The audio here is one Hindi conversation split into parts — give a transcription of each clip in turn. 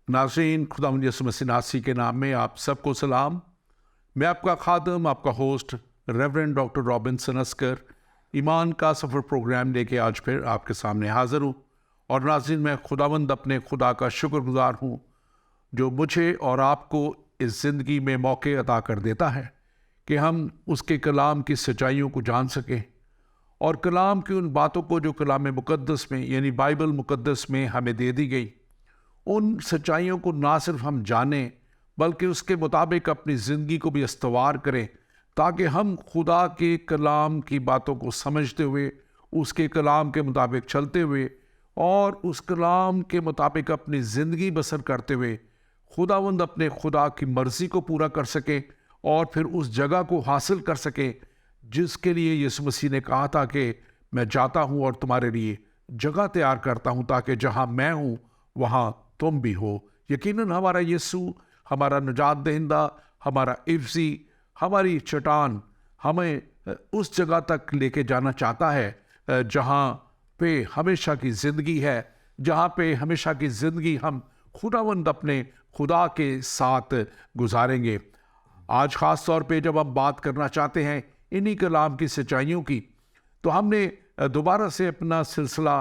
नाज़रीन, खुदावंद यीशु मसीह नासी के नाम में आप सबको सलाम। मैं आपका खादम, आपका host reverend doctor Robinson Askar ईमान का सफ़र प्रोग्राम लेके आज फिर आपके सामने हाज़िर हूँ। और नाज़रीन, मैं खुदावंद अपने खुदा का शुक्रगुज़ार हूँ जो मुझे और आपको इस ज़िंदगी में मौके अता कर देता है कि हम उसके कलाम की सच्चाइयों को जान सकें और कलाम की उन बातों को जो कलाम मुक़द्दस में यानी बाइबल मुक़द्दस में हमें दे दी गई, उन सच्चाइयों को ना सिर्फ हम जानें बल्कि उसके मुताबिक अपनी ज़िंदगी को भी इस्तवार करें, ताकि हम खुदा के कलाम की बातों को समझते हुए, उसके कलाम के मुताबिक चलते हुए और उस कलाम के मुताबिक अपनी ज़िंदगी बसर करते हुए खुदावंद अपने खुदा की मर्ज़ी को पूरा कर सके और फिर उस जगह को हासिल कर सके जिसके लिए यीशु मसीह ने कहा था कि मैं जाता हूँ और तुम्हारे लिए जगह तैयार करता हूँ, ताकि जहाँ मैं हूँ वहाँ तुम भी हो। यकीनन हमारा यीशु, हमारा निजात दहिंदा, हमारा इफ्जी, हमारी चट्टान हमें उस जगह तक लेके जाना चाहता है जहाँ पे हमेशा की ज़िंदगी है, जहाँ पे हमेशा की ज़िंदगी हम खुदावंद अपने खुदा के साथ गुजारेंगे। आज ख़ास तौर पे जब हम बात करना चाहते हैं इन्हीं कलाम की सच्चाइयों की, तो हमने दोबारा से अपना सिलसिला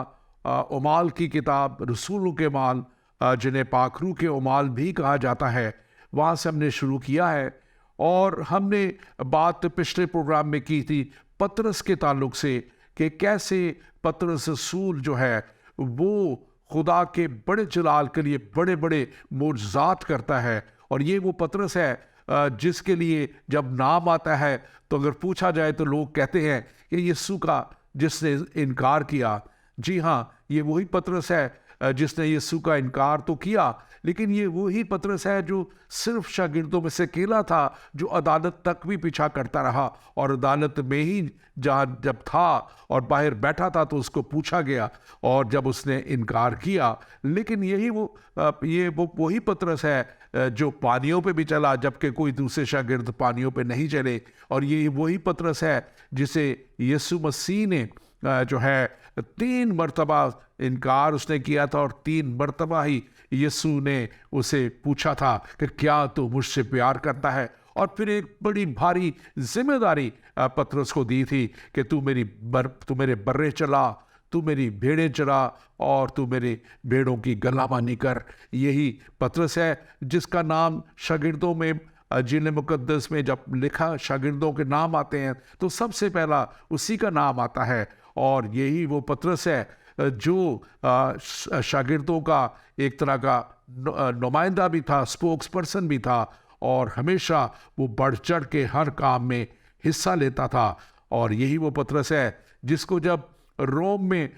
उमाल की किताब, रसूलों के माल, जिन्हें पाखरू के उमाल भी कहा जाता है, वहाँ से हमने शुरू किया है। और हमने बात पिछले प्रोग्राम में की थी पतरस के ताल्लुक से कि कैसे पतरस रसूल जो है वो खुदा के बड़े जलाल के लिए बड़े बड़े मोजज़ात करता है। और ये वो पतरस है जिसके लिए जब नाम आता है तो अगर पूछा जाए तो लोग कहते हैं कि यीशु का जिसने इनकार किया। जी हाँ, ये वही पतरस है जिसने यीशु का इनकार तो किया, लेकिन ये वही पतरस है जो सिर्फ शागिर्दों में से अकेला था जो अदालत तक भी पीछा करता रहा और अदालत में ही जहाँ जब था और बाहर बैठा था तो उसको पूछा गया और जब उसने इनकार किया। लेकिन यही वो वही पतरस है जो पानियों पे भी चला जबकि कोई दूसरे शागिर्द पानियों पे नहीं चले। और ये वही पतरस है जिसे यीशु मसीह ने जो है 3 मरतबा इनकार उसने किया था और 3 मरतबा ही यीशु ने उसे पूछा था कि क्या तू मुझसे प्यार करता है। और फिर एक बड़ी भारी जिम्मेदारी पतरस को दी थी कि तू मेरे बर्रे चला, तू मेरी भेड़ें चरा और तू मेरे भेड़ों की गलाबानी कर। यही पतरस है जिसका नाम शागिर्दों में जिन मुक़द्दस में जब लिखा शागिर्दों के नाम आते हैं तो सबसे पहला उसी का नाम आता है। और यही वो पतरस है जो शागिर्दों का एक तरह का नुमाइंदा भी था, स्पोक्स पर्सन भी था और हमेशा वो बढ़ चढ़ के हर काम में हिस्सा लेता था। और यही वो पतरस है जिसको जब रोम में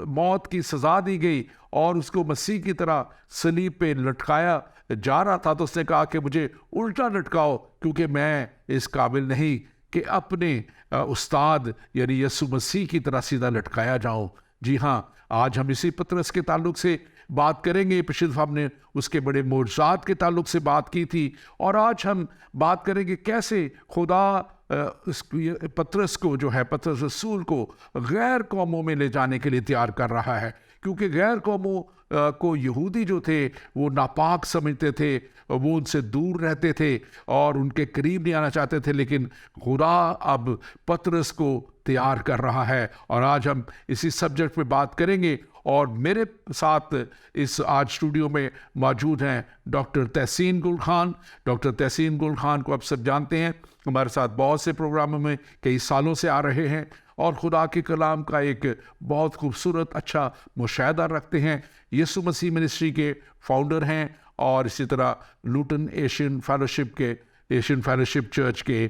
मौत की सज़ा दी गई और उसको मसीह की तरह सलीब पे लटकाया जा रहा था तो उसने कहा कि मुझे उल्टा लटकाओ, क्योंकि मैं इस काबिल नहीं कि अपने उस्ताद यानी यीशु मसीह की तरह सीधा लटकाया जाऊं। जी हाँ, आज हम इसी पतरस के ताल्लुक से बात करेंगे। पिछले दफ़ा हमने उसके बड़े मोजज़ात के ताल्लुक से बात की थी और आज हम बात करेंगे कैसे खुदा पतरस को जो है, पतरस रसूल को गैर कौमों में ले जाने के लिए तैयार कर रहा है। क्योंकि गैर कौमों को यहूदी जो थे वो नापाक समझते थे, वो उनसे दूर रहते थे और उनके करीब नहीं आना चाहते थे। लेकिन खुदा अब पतरस को तैयार कर रहा है और आज हम इसी सब्जेक्ट पे बात करेंगे। और मेरे साथ इस आज स्टूडियो में मौजूद हैं डॉक्टर तहसीन गुल खान। डॉक्टर तहसीन गुल खान को आप सब जानते हैं, हमारे साथ बहुत से प्रोग्रामों में कई सालों से आ रहे हैं और खुदा के कलाम का एक बहुत खूबसूरत अच्छा मुशाहिदा रखते हैं। यीशु मसीह मिनिस्ट्री के फाउंडर हैं और इसी तरह लूटन एशियन फेलोशिप चर्च के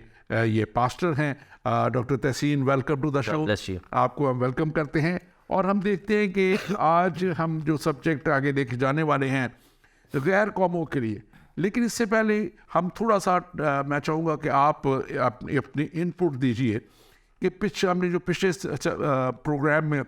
ये पास्टर हैं। Doctor Tahseen, welcome to the show. आपको हम वेलकम करते हैं और हम देखते हैं कि आज हम जो सब्जेक्ट आगे लेके जाने वाले हैं गैर कौमों के लिए। लेकिन इससे पहले हम थोड़ा सा मैं चाहूँगा कि आप अपनी इनपुट दीजिए कि हमने जो पिछले प्रोग्राम में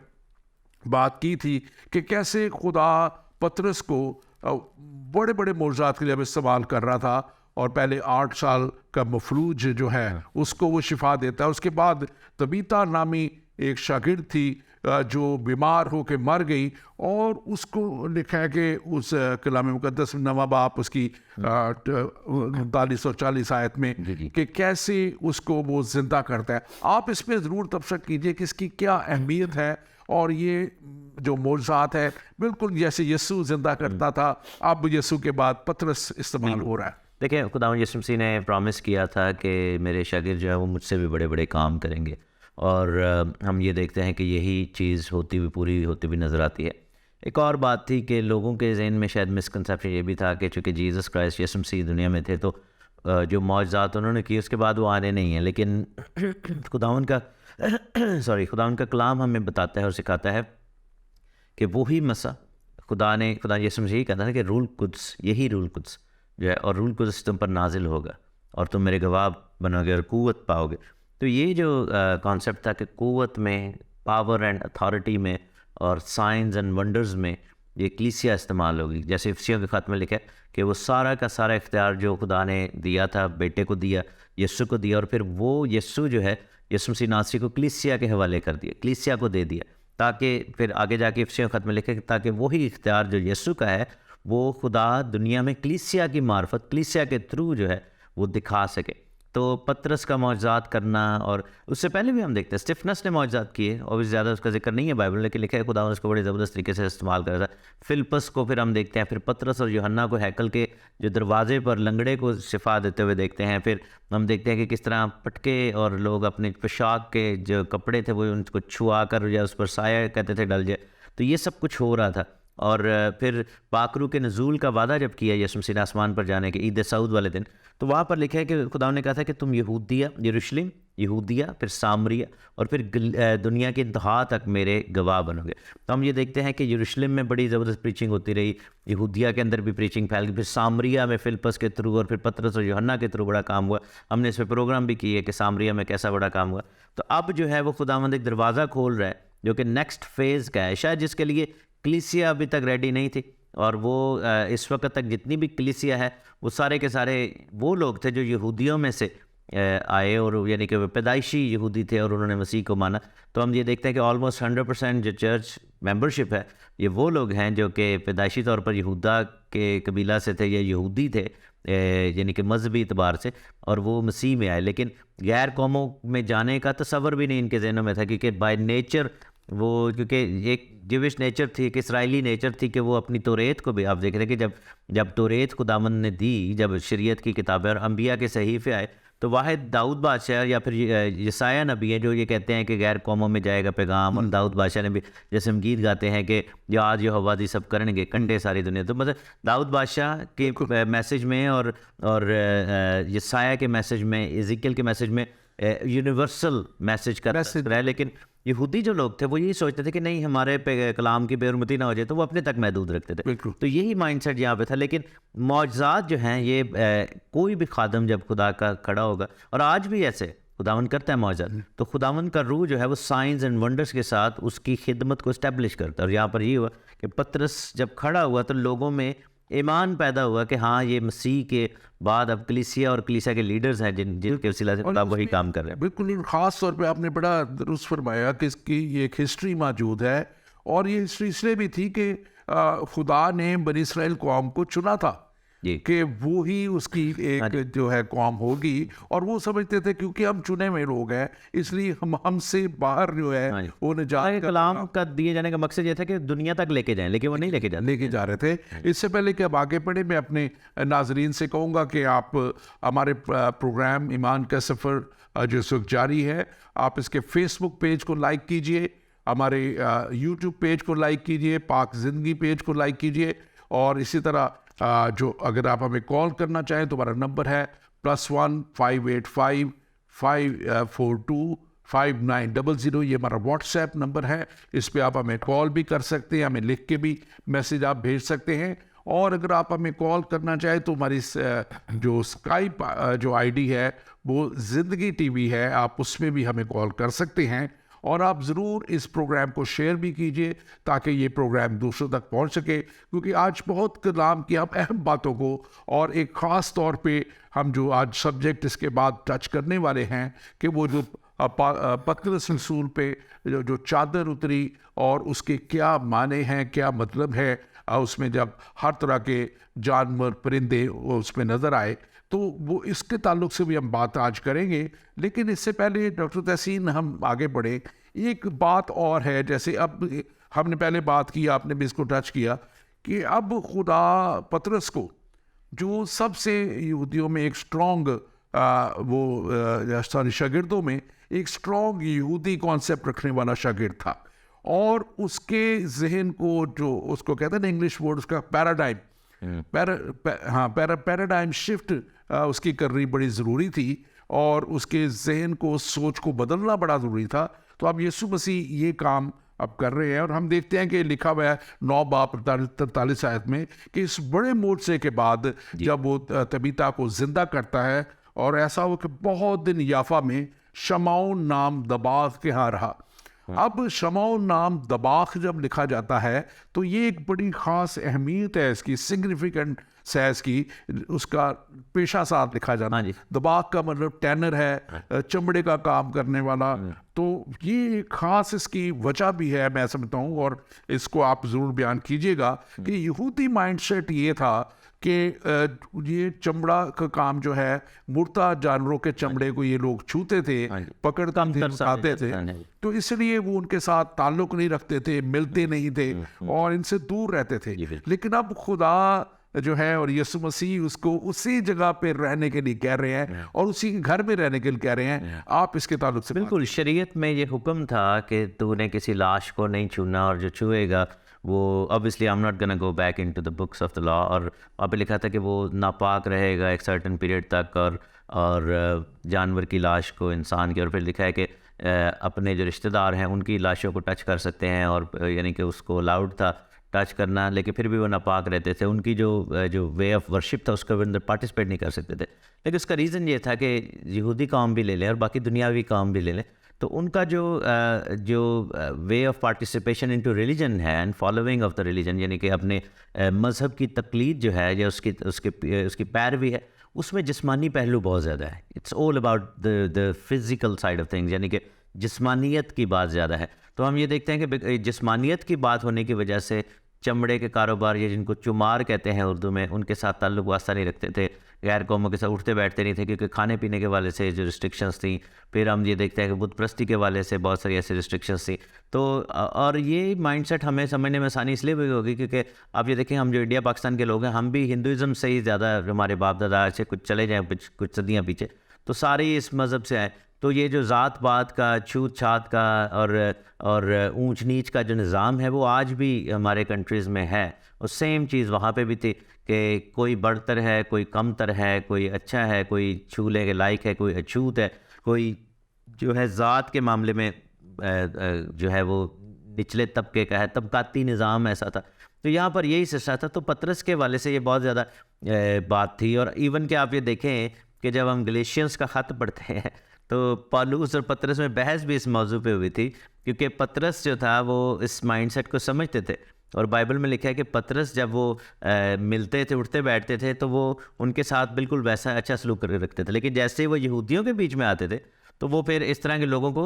बात की थी कि कैसे खुदा पतरस को बड़े बड़े मोजज़ात के लिए इस्तेमाल कर रहा था और पहले 8 साल का मफलूज जो है उसको वो शिफा देता है। उसके बाद तबीता नामी एक शागिर्द थी जो बीमार हो के मर गई, और उसको लिखा है कि उस कलाम मुक़द्दस में 9वां बाब उसकी 39 और 40 आयत में कि कैसे उसको वो जिंदा करता है। आप इस पर ज़रूर तबसरा कीजिए कि इसकी क्या अहमियत है, और ये जो मौजज़ात है बिल्कुल जैसे यीशु जिंदा करता था, अब यीशु के बाद पतरस इस्तेमाल हो रहा है। देखिए, खुदावंद यीशु मसीह ने प्रॉमिस किया था कि मेरे शागिर्द जो है वो मुझसे भी बड़े बड़े काम करेंगे, और हम ये देखते हैं कि यही चीज़ होती हुई पूरी होती हुई नज़र आती है। एक और बात थी कि लोगों के जहन में शायद मिसकंसेप्शन ये भी था कि चूँकि जीसस क्राइस्ट यीशु मसीह दुनिया में थे, तो जो मौजज़ात उन्होंने किए उसके बाद वो आने नहीं हैं। लेकिन खुदावंद का खुदावंद का कलाम हमें बताता है और सिखाता है कि वही मसा खुदा यीशु मसीह कहता है कि रूल कुद्स, यही रूल कुद्स जो है, और रूल कुद्स तुम पर नाजिल होगा और तुम मेरे गवाह बनोगे और क़ुव्वत पाओगे। तो ये जो कॉन्सेप्ट था कि क़ुव्वत में, पावर एंड अथॉरिटी में और साइंस एंड वंडर्स में ये कलीसिया इस्तेमाल होगी। जैसे इफिसियों के ख़त में लिखा है कि वो सारा का सारा इख्तियार जो खुदा ने दिया था, बेटे को दिया, यीशु को दिया, और फिर वो यीशु जो है यीशु मसीह नासरी को कलीसिया के हवाले कर दिया, कलीसिया को दे दिया, ताकि फिर आगे जाके इफिसियों के ख़त में लिखे ताकि वही इख्तियार जो यीशु का है वो खुदा दुनिया में कलीसिया की मार्फत, कलीसिया के थ्रू जो है वो दिखा सके। तो पतरस का मौजज़ात करना, और उससे पहले भी हम देखते हैं स्टिफनस ने मौजज़ात किए, और ज़्यादा उसका जिक्र नहीं है बाइबल, लेकिन लिखा है खुदा उसको बड़े ज़बरदस्त तरीके से इस्तेमाल कर रहा था। फिलिप्पस को फिर हम देखते हैं, फिर पतरस और यूहन्ना को हैकल के जो दरवाजे पर लंगड़े को शिफा देते हुए देखते हैं। फिर हम देखते हैं कि किस तरह पटके और लोग अपने पोशाक के जो कपड़े थे वो उनको छुआ कर या उस पर साया कहते थे डल जाए। तो ये सब कुछ हो रहा था। और फिर पाकरू के नज़ूल का वादा जब किया यीशु मसीह ने आसमान पर जाने के ईद सऊद वाले दिन, तो वहाँ पर लिखा है कि खुदा ने कहा था कि तुम यरूशलेम, यहूदिया, फिर सामरिया और फिर दुनिया की इंतहा तक मेरे गवाह बनोगे। तो हम ये देखते हैं कि यरूशलेम में बड़ी ज़बरदस्त प्रीचिंग होती रही, यहूदिया के अंदर भी प्रीचिंग फैल गई, फिर सामरिया में फिलिप्पस के थ्रू, और फिर पतरस और यूहन्ना के थ्रू बड़ा काम हुआ। हमने इस पर प्रोग्राम भी किए कि सामरिया में कैसा बड़ा काम हुआ। तो अब जो है वो खुदावंद एक दरवाज़ा खोल रहा है जो कि नेक्स्ट फेज़ का है, शायद जिसके लिए कलीसिया अभी तक रेडी नहीं थी। और वो इस वक्त तक जितनी भी कलीसिया है वो सारे के सारे वो लोग थे जो यहूदियों में से आए, और यानी कि वो पैदाइशी यहूदी थे और उन्होंने मसीह को माना। तो हम ये देखते हैं कि ऑलमोस्ट 100% जो चर्च मेंबरशिप है ये वो लोग हैं जो कि पैदाइशी तौर पर यहूदा के कबीला से थे या यहूदी थे, यानी कि मजहबी एतबार से, और वो मसीह में आए। लेकिन गैर कौमों में जाने का तसव्वुर भी नहीं इनके जहनों में था, क्योंकि बाय नेचर वो, क्योंकि एक जिविश नेचर थी, एक इसराइली नेचर थी कि वो अपनी तौरेत को भी, आप देख रहे हैं कि जब तौरेत खुदावंद ने दी, जब शरीयत की किताबें और अंबिया के सहीफे आए, तो वाहिद दाऊद बादशाह या फिर यसाया नबी है जो ये कहते हैं कि गैर कौमों में जाएगा पैगाम। और दाऊद बादशाह ने भी, जैसे हम गीत गाते हैं कि जो आज यो हवा दी सब करेंगे कंडे सारी दुनिया, तो मतलब दाऊद बादशाह के मैसेज में और यसाया के मैसेज में, इज़िकियल के मैसेज में यूनिवर्सल मैसेज कर रहा है। लेकिन यहूदी जो लोग थे वो यही सोचते थे कि नहीं हमारे पे कलाम की बेरुमती ना हो जाए, तो वो अपने तक महदूद रखते थे। तो यही माइंडसेट यहाँ पे था। लेकिन मौजज़ात जो हैं ये कोई भी खादम जब खुदा का खड़ा होगा, और आज भी ऐसे खुदावंद करता है मौजज़ात, तो खुदावंद का रूह जो है वो साइंस एंड वंडर्स के साथ उसकी खिदमत को इस्टेब्लिश करता है। और यहाँ पर ये हुआ कि पतरस जब खड़ा हुआ तो लोगों में ईमान पैदा हुआ कि हाँ ये मसीह के बाद अब कलीसिया और कलीसिया के लीडर्स हैं जिनके वसीला से खुदा वही काम कर रहे हैं। बिल्कुल, ख़ास तौर पे आपने बड़ा दुरुस्त फरमाया कि इसकी ये एक हिस्ट्री मौजूद है, और ये हिस्ट्री इसलिए भी थी कि खुदा ने बनी इस्राएल कौम को चुना था कि वो ही उसकी एक जो है कौम होगी, और वो समझते थे क्योंकि हम चुने हुए लोग हैं इसलिए हमसे बाहर जो है वो निजात कलाम का दिए जाने का मकसद ये था कि दुनिया तक लेके जाएं, लेकिन वो नहीं लेके जा रहे थे। इससे पहले कि अब आगे बढ़े, मैं अपने नाजरीन से कहूँगा कि आप हमारे प्रोग्राम ईमान का सफ़र जो इस वक्त जारी है, आप इसके फेसबुक पेज को लाइक कीजिए, हमारे यूट्यूब पेज को लाइक कीजिए, पाक ज़िंदगी पेज को लाइक कीजिए, और इसी तरह जो अगर आप हमें कॉल करना चाहें तो हमारा नंबर है +1 585 542 5900। ये हमारा व्हाट्सएप नंबर है, इस पे आप हमें कॉल भी कर सकते हैं, हमें लिख के भी मैसेज आप भेज सकते हैं। और अगर आप हमें कॉल करना चाहें तो हमारी जो स्काइप जो आईडी है वो ज़िंदगी टीवी है, आप उसमें भी हमें कॉल कर सकते हैं। और आप ज़रूर इस प्रोग्राम को शेयर भी कीजिए ताकि ये प्रोग्राम दूसरों तक पहुंच सके, क्योंकि आज बहुत कलाम की हम अहम बातों को, और एक ख़ास तौर पे हम जो आज सब्जेक्ट इसके बाद टच करने वाले हैं कि वो जो पतरस रसूल पे जो चादर उतरी और उसके क्या माने हैं, क्या मतलब है, उसमें जब हर तरह के जानवर परिंदे उसमें नज़र आए, तो वो इसके ताल्लुक से भी हम बात आज करेंगे। लेकिन इससे पहले डॉक्टर तहसीन हम आगे बढ़े, एक बात और है, जैसे अब हमने पहले बात की, आपने भी इसको टच किया कि अब खुदा पतरस को, जो सबसे यहूदियों में एक स्ट्रॉन्ग शागिर्दों में एक स्ट्रॉन्ग यहूदी कॉन्सेप्ट रखने वाला शागिर्द था, और उसके जहन को, जो उसको कहते हैं ना इंग्लिश वर्ड, उसका पैराडाइम पैराडाइम शिफ्ट उसकी करनी बड़ी ज़रूरी थी, और उसके जहन को, सोच को बदलना बड़ा ज़रूरी था। तो अब यीशु मसीह ये काम अब कर रहे हैं, और हम देखते हैं कि लिखा हुआ है 9 बाब 43 आयत में कि इस बड़े मोर्चे के बाद जब वो तबीता को जिंदा करता है, और ऐसा हो कि बहुत दिन याफा में शमौन नाम दबाग के यहाँ रहा। अब शमौन नाम दबाग जब लिखा जाता है तो ये एक बड़ी ख़ास अहमियत है, इसकी सिग्निफिकेंट सैस की, उसका पेशा साथ लिखा जाना। दबाग का मतलब टैनर है, चमड़े का काम करने वाला। तो ये ख़ास इसकी वजह भी है, मैं समझता हूँ, और इसको आप ज़रूर बयान कीजिएगा कि यहूदी माइंडसेट ये था कि ये चमड़ा का काम जो है, मुर्दा जानवरों के चमड़े को ये लोग छूते थे, पकड़ते थे, खाते थे, तो इसलिए वो उनके साथ ताल्लुक नहीं रखते थे, मिलते नहीं थे और इनसे दूर रहते थे। लेकिन अब खुदा जो है और यीशु मसीह उसको उसी जगह पे रहने के लिए कह रहे हैं और उसी के घर में रहने के लिए कह रहे हैं। आप इसके ताल्लुक से बिल्कुल, शरीयत में ये हुक्म था कि तूने किसी लाश को नहीं छूना, और जो छुएगा वो obviously I am not gonna go back into the books of the law, और वहाँ पे लिखा था कि वो नापाक रहेगा एक सर्टेन पीरियड तक, और जानवर की लाश को, इंसान की, और फिर लिखा है कि अपने जो रिश्तेदार हैं उनकी लाशों को टच कर सकते हैं, और यानी कि उसको अलाउड था टच करना, लेकिन फिर भी वो नापाक रहते थे। उनकी जो वे ऑफ वर्शिप था उसके अंदर पार्टिसिपेट नहीं कर सकते थे। लेकिन उसका रीज़न ये था कि यहूदी काम भी ले लें और बाकी दुनियावी काम भी ले लें, तो उनका जो way of participation into religion है and following of the religion, यानी कि अपने मज़हब की तकलीद जो है या उसकी पैरवी है, उसमें जिस्मानी पहलू बहुत ज़्यादा है। It's all about the physical side of things, यानी कि जिस्मानियत की बात ज़्यादा है। तो हम ये देखते हैं कि जिस्मानियत की बात होने की वजह से चमड़े के कारोबार, या जिनको चुमार कहते हैं उर्दू में, उनके साथ ताल्लुक वास्ता नहीं रखते थे, गैर कौमों के साथ उठते बैठते नहीं थे, क्योंकि खाने पीने के वाले से जो रिस्ट्रिक्शंस थी। फिर हम ये देखते हैं कि बुत परस्ती के वाले से बहुत सारी ऐसी रिस्ट्रिक्शंस थी। तो और ये माइंडसेट हमें समझने में आसानी इसलिए भी होगी क्योंकि आप ये देखें, हम जो इंडिया पाकिस्तान के लोग हैं, हम भी हिंदुज़म से ही ज़्यादा, हमारे बाप दादा से कुछ चले जाएँ कुछ सदियाँ पीछे, तो सारे इस मज़हब से आए। तो ये जो ज़ात पात का, छूत छात का और ऊंच नीच का जो निज़ाम है, वो आज भी हमारे कंट्रीज़ में है। और सेम चीज़ वहाँ पे भी थी कि कोई बढ़तर है, कोई कमतर है, कोई अच्छा है, कोई छूले के लायक है, कोई अछूत है, कोई जो है ज़ात के मामले में जो है वो निचले तबके का है, तबकाती निज़ाम ऐसा था। तो यहाँ पर यही सिलसिला था। तो पतरस के वाले से ये बहुत ज़्यादा बात थी। और इवन कि आप ये देखें कि जब हम गलेशियंस का ख़त पढ़ते हैं तो पौलुस और पतरस में बहस भी इस मौजू पे हुई थी, क्योंकि पतरस जो था वो इस माइंडसेट को समझते थे। और बाइबल में लिखा है कि पतरस जब वो मिलते थे, उठते बैठते थे, तो वो उनके साथ बिल्कुल वैसा अच्छा सलूक करके रखते थे। लेकिन जैसे ही वो यहूदियों के बीच में आते थे तो वो फिर इस तरह के लोगों को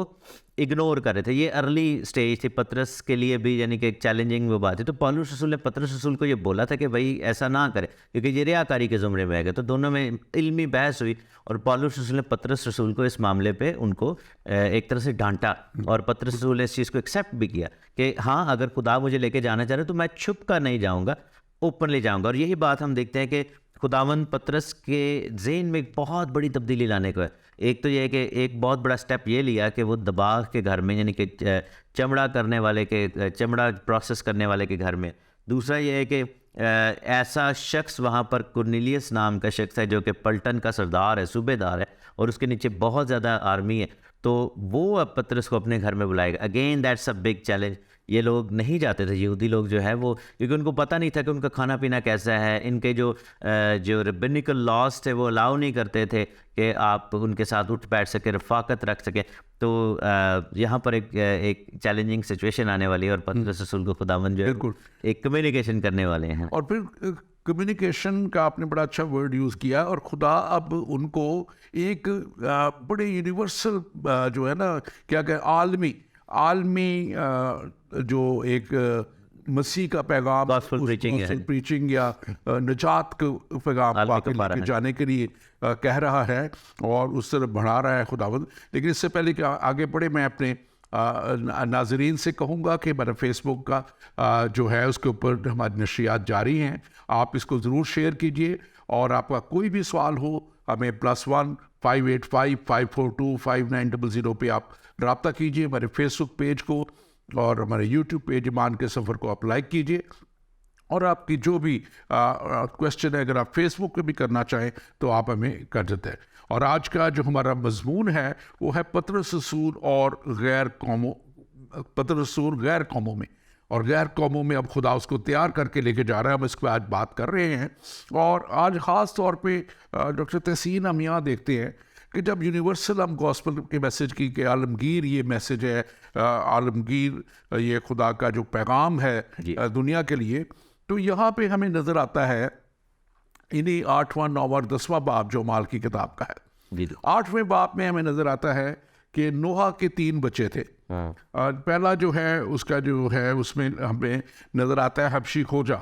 इग्नोर कर रहे थे। ये अर्ली स्टेज थी पतरस के लिए भी, यानी कि एक चैलेंजिंग वो बात थी। तो पौलुस रसूल ने पतरस रसूल को ये बोला था कि भाई ऐसा ना करे, क्योंकि ये रियाकारी के ज़ुमरे में आ गए। तो दोनों में इल्मी बहस हुई और पौलुस रसूल ने पतरस रसूल को इस मामले पे उनको एक तरह से डांटा, और पतरस रसूल ने इस चीज़ को एक्सेप्ट भी किया कि हाँ, अगर खुदा मुझे लेके जाना चाह रहे तो मैं छुप कर नहीं जाऊँगा, ओपनली जाऊँगा। और यही बात हम देखते हैं कि खुदावंद पतरस के ज़हन में एक बहुत बड़ी तब्दीली लाने को है। एक तो ये है कि एक बहुत बड़ा स्टेप ये लिया कि वो दबाग के घर में, यानी कि चमड़ा करने वाले के, चमड़ा प्रोसेस करने वाले के घर में। दूसरा ये है कि ऐसा शख्स वहाँ पर कुरनेलियस नाम का शख्स है जो कि पलटन का सरदार है, सूबेदार है, और उसके नीचे बहुत ज़्यादा आर्मी है। तो वो अब पतरस को अपने घर में बुलाएगा। Again that's a big challenge. ये लोग नहीं जाते थे, यहूदी लोग जो है वो, क्योंकि उनको पता नहीं था कि उनका खाना पीना कैसा है। इनके जो रेबिनिकल लॉज थे वो अलाउ नहीं करते थे कि आप उनके साथ उठ बैठ सके, रफाकत रख सके। तो यहाँ पर एक चैलेंजिंग सिचुएशन आने वाली है, और पतरस रसूल को खुदावंद जो है एक कम्युनिकेशन करने वाले हैं। और फिर कम्युनिकेशन का आपने बड़ा अच्छा वर्ड यूज़ किया, और खुदा अब उनको एक बड़े यूनिवर्सल जो है ना, क्या कहें, आलमी आलमी जो एक मसीह का पैगाम, Gospel preaching है। प्रीचिंग या निजात का पैगाम आलमी वाकई कफ़ारा लेके है। जाने के लिए कह रहा है और उस तरफ बढ़ा रहा है खुदावंद। लेकिन इससे पहले कि आगे बढ़े, मैं अपने नाजरीन से कहूँगा कि मेरा फेसबुक का जो है उसके ऊपर हमारी नशरियात जारी हैं, आप इसको ज़रूर शेयर कीजिए, और आपका कोई भी सवाल हो हमें +1 585 542 5900 पे आप रब्ता कीजिए। हमारे फेसबुक पेज को और हमारे यूट्यूब पेज ईमान के सफ़र को आप लाइक कीजिए, और आपकी जो भी क्वेश्चन है अगर आप फेसबुक पे भी करना चाहें तो आप हमें कर देते हैं। और आज का जो हमारा मजमून है वो है पतरस रसूल और गैर कौमों, पतरस रसूल गैर कौमों में, और गैर कौमों में अब खुदा उसको तैयार करके लेके जा रहा है। हम इस पर आज बात कर रहे हैं, और आज ख़ास तौर पे डॉक्टर तहसीन हम यहाँ देखते हैं कि जब यूनिवर्सल हम गॉस्पल के मैसेज की कि आलमगीर ये मैसेज है, आलमगीर ये खुदा का जो पैगाम है दुनिया के लिए, तो यहाँ पे हमें नज़र आता है इन्हीं 8वां 9वां 10वां बाब जो माल की किताब का है। 8वें बाब में हमें नज़र आता है कि नोहा के 3 बच्चे थे। पहला जो है उसका जो है उसमें हमें नज़र आता है हबशी खोजा,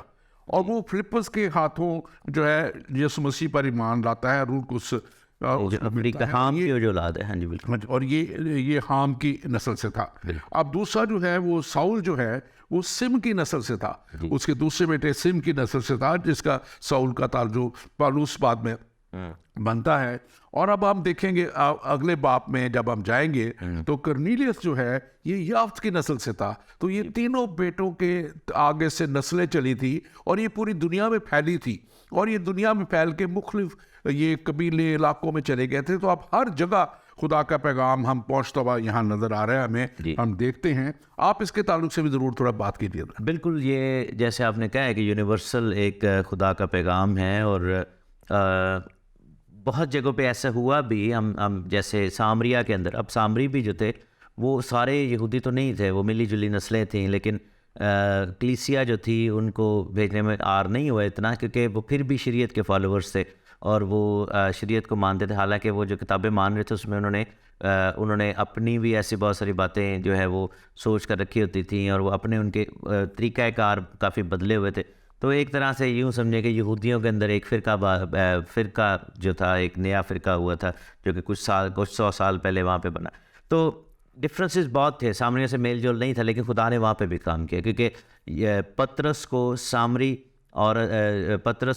और वो फिलिप्पस के हाथों जो है यीशु मसीह पर ईमान लाता है, रूह कुछ हाम की जो औलाद है। हाँ जी बिल्कुल। और ये हाम की नस्ल से था। अब दूसरा जो है वो साउल जो है वो सिम की नस्ल से था, उसके दूसरे बेटे सिम की नस्ल से था, जिसका साउल का ताल्लुक पालूस बाद में बनता है। और अब हम देखेंगे अगले बाप में जब हम जाएंगे तो करनीलियस जो है ये याफ्त की नस्ल से था। तो ये तीनों बेटों के आगे से नस्लें चली थी और ये पूरी दुनिया में फैली थी, और ये दुनिया में फैल के मुख्तलिफ ये कबीले इलाकों में चले गए थे। तो अब हर जगह खुदा का पैगाम हम पहुँचता हुआ यहाँ नज़र आ रहा है हमें, हम देखते हैं। आप इसके ताल्लुक से भी ज़रूर थोड़ा बात कीजिए। बिल्कुल, ये जैसे आपने कहा है कि यूनिवर्सल एक खुदा का पैगाम है, और बहुत जगहों पे ऐसा हुआ भी। हम जैसे सामरिया के अंदर, अब सामरी भी जो थे वो सारे यहूदी तो नहीं थे, वो मिली जुली नस्लें थीं, लेकिन कलीसिया जो थी उनको भेजने में आर नहीं हुआ इतना, क्योंकि वो फिर भी शरीयत के फॉलोअर्स थे और वो शरीयत को मानते थे। हालांकि वो जो किताबें मान रहे थे उसमें उन्होंने अपनी भी ऐसी बहुत सारी बातें जो है वो सोच कर रखी होती थी, और वो अपने उनके तरीक़ाकार काफ़ी बदले हुए थे। तो एक तरह से यूँ समझे कि यहूदियों के अंदर एक फ़िरका जो था, एक नया फ़िरका हुआ था जो कि कुछ 100 साल पहले वहाँ पे बना। तो डिफरेंसेस बहुत थे, सामरिया से मेल जोल नहीं था, लेकिन खुदा ने वहाँ पे भी काम किया, क्योंकि पतरस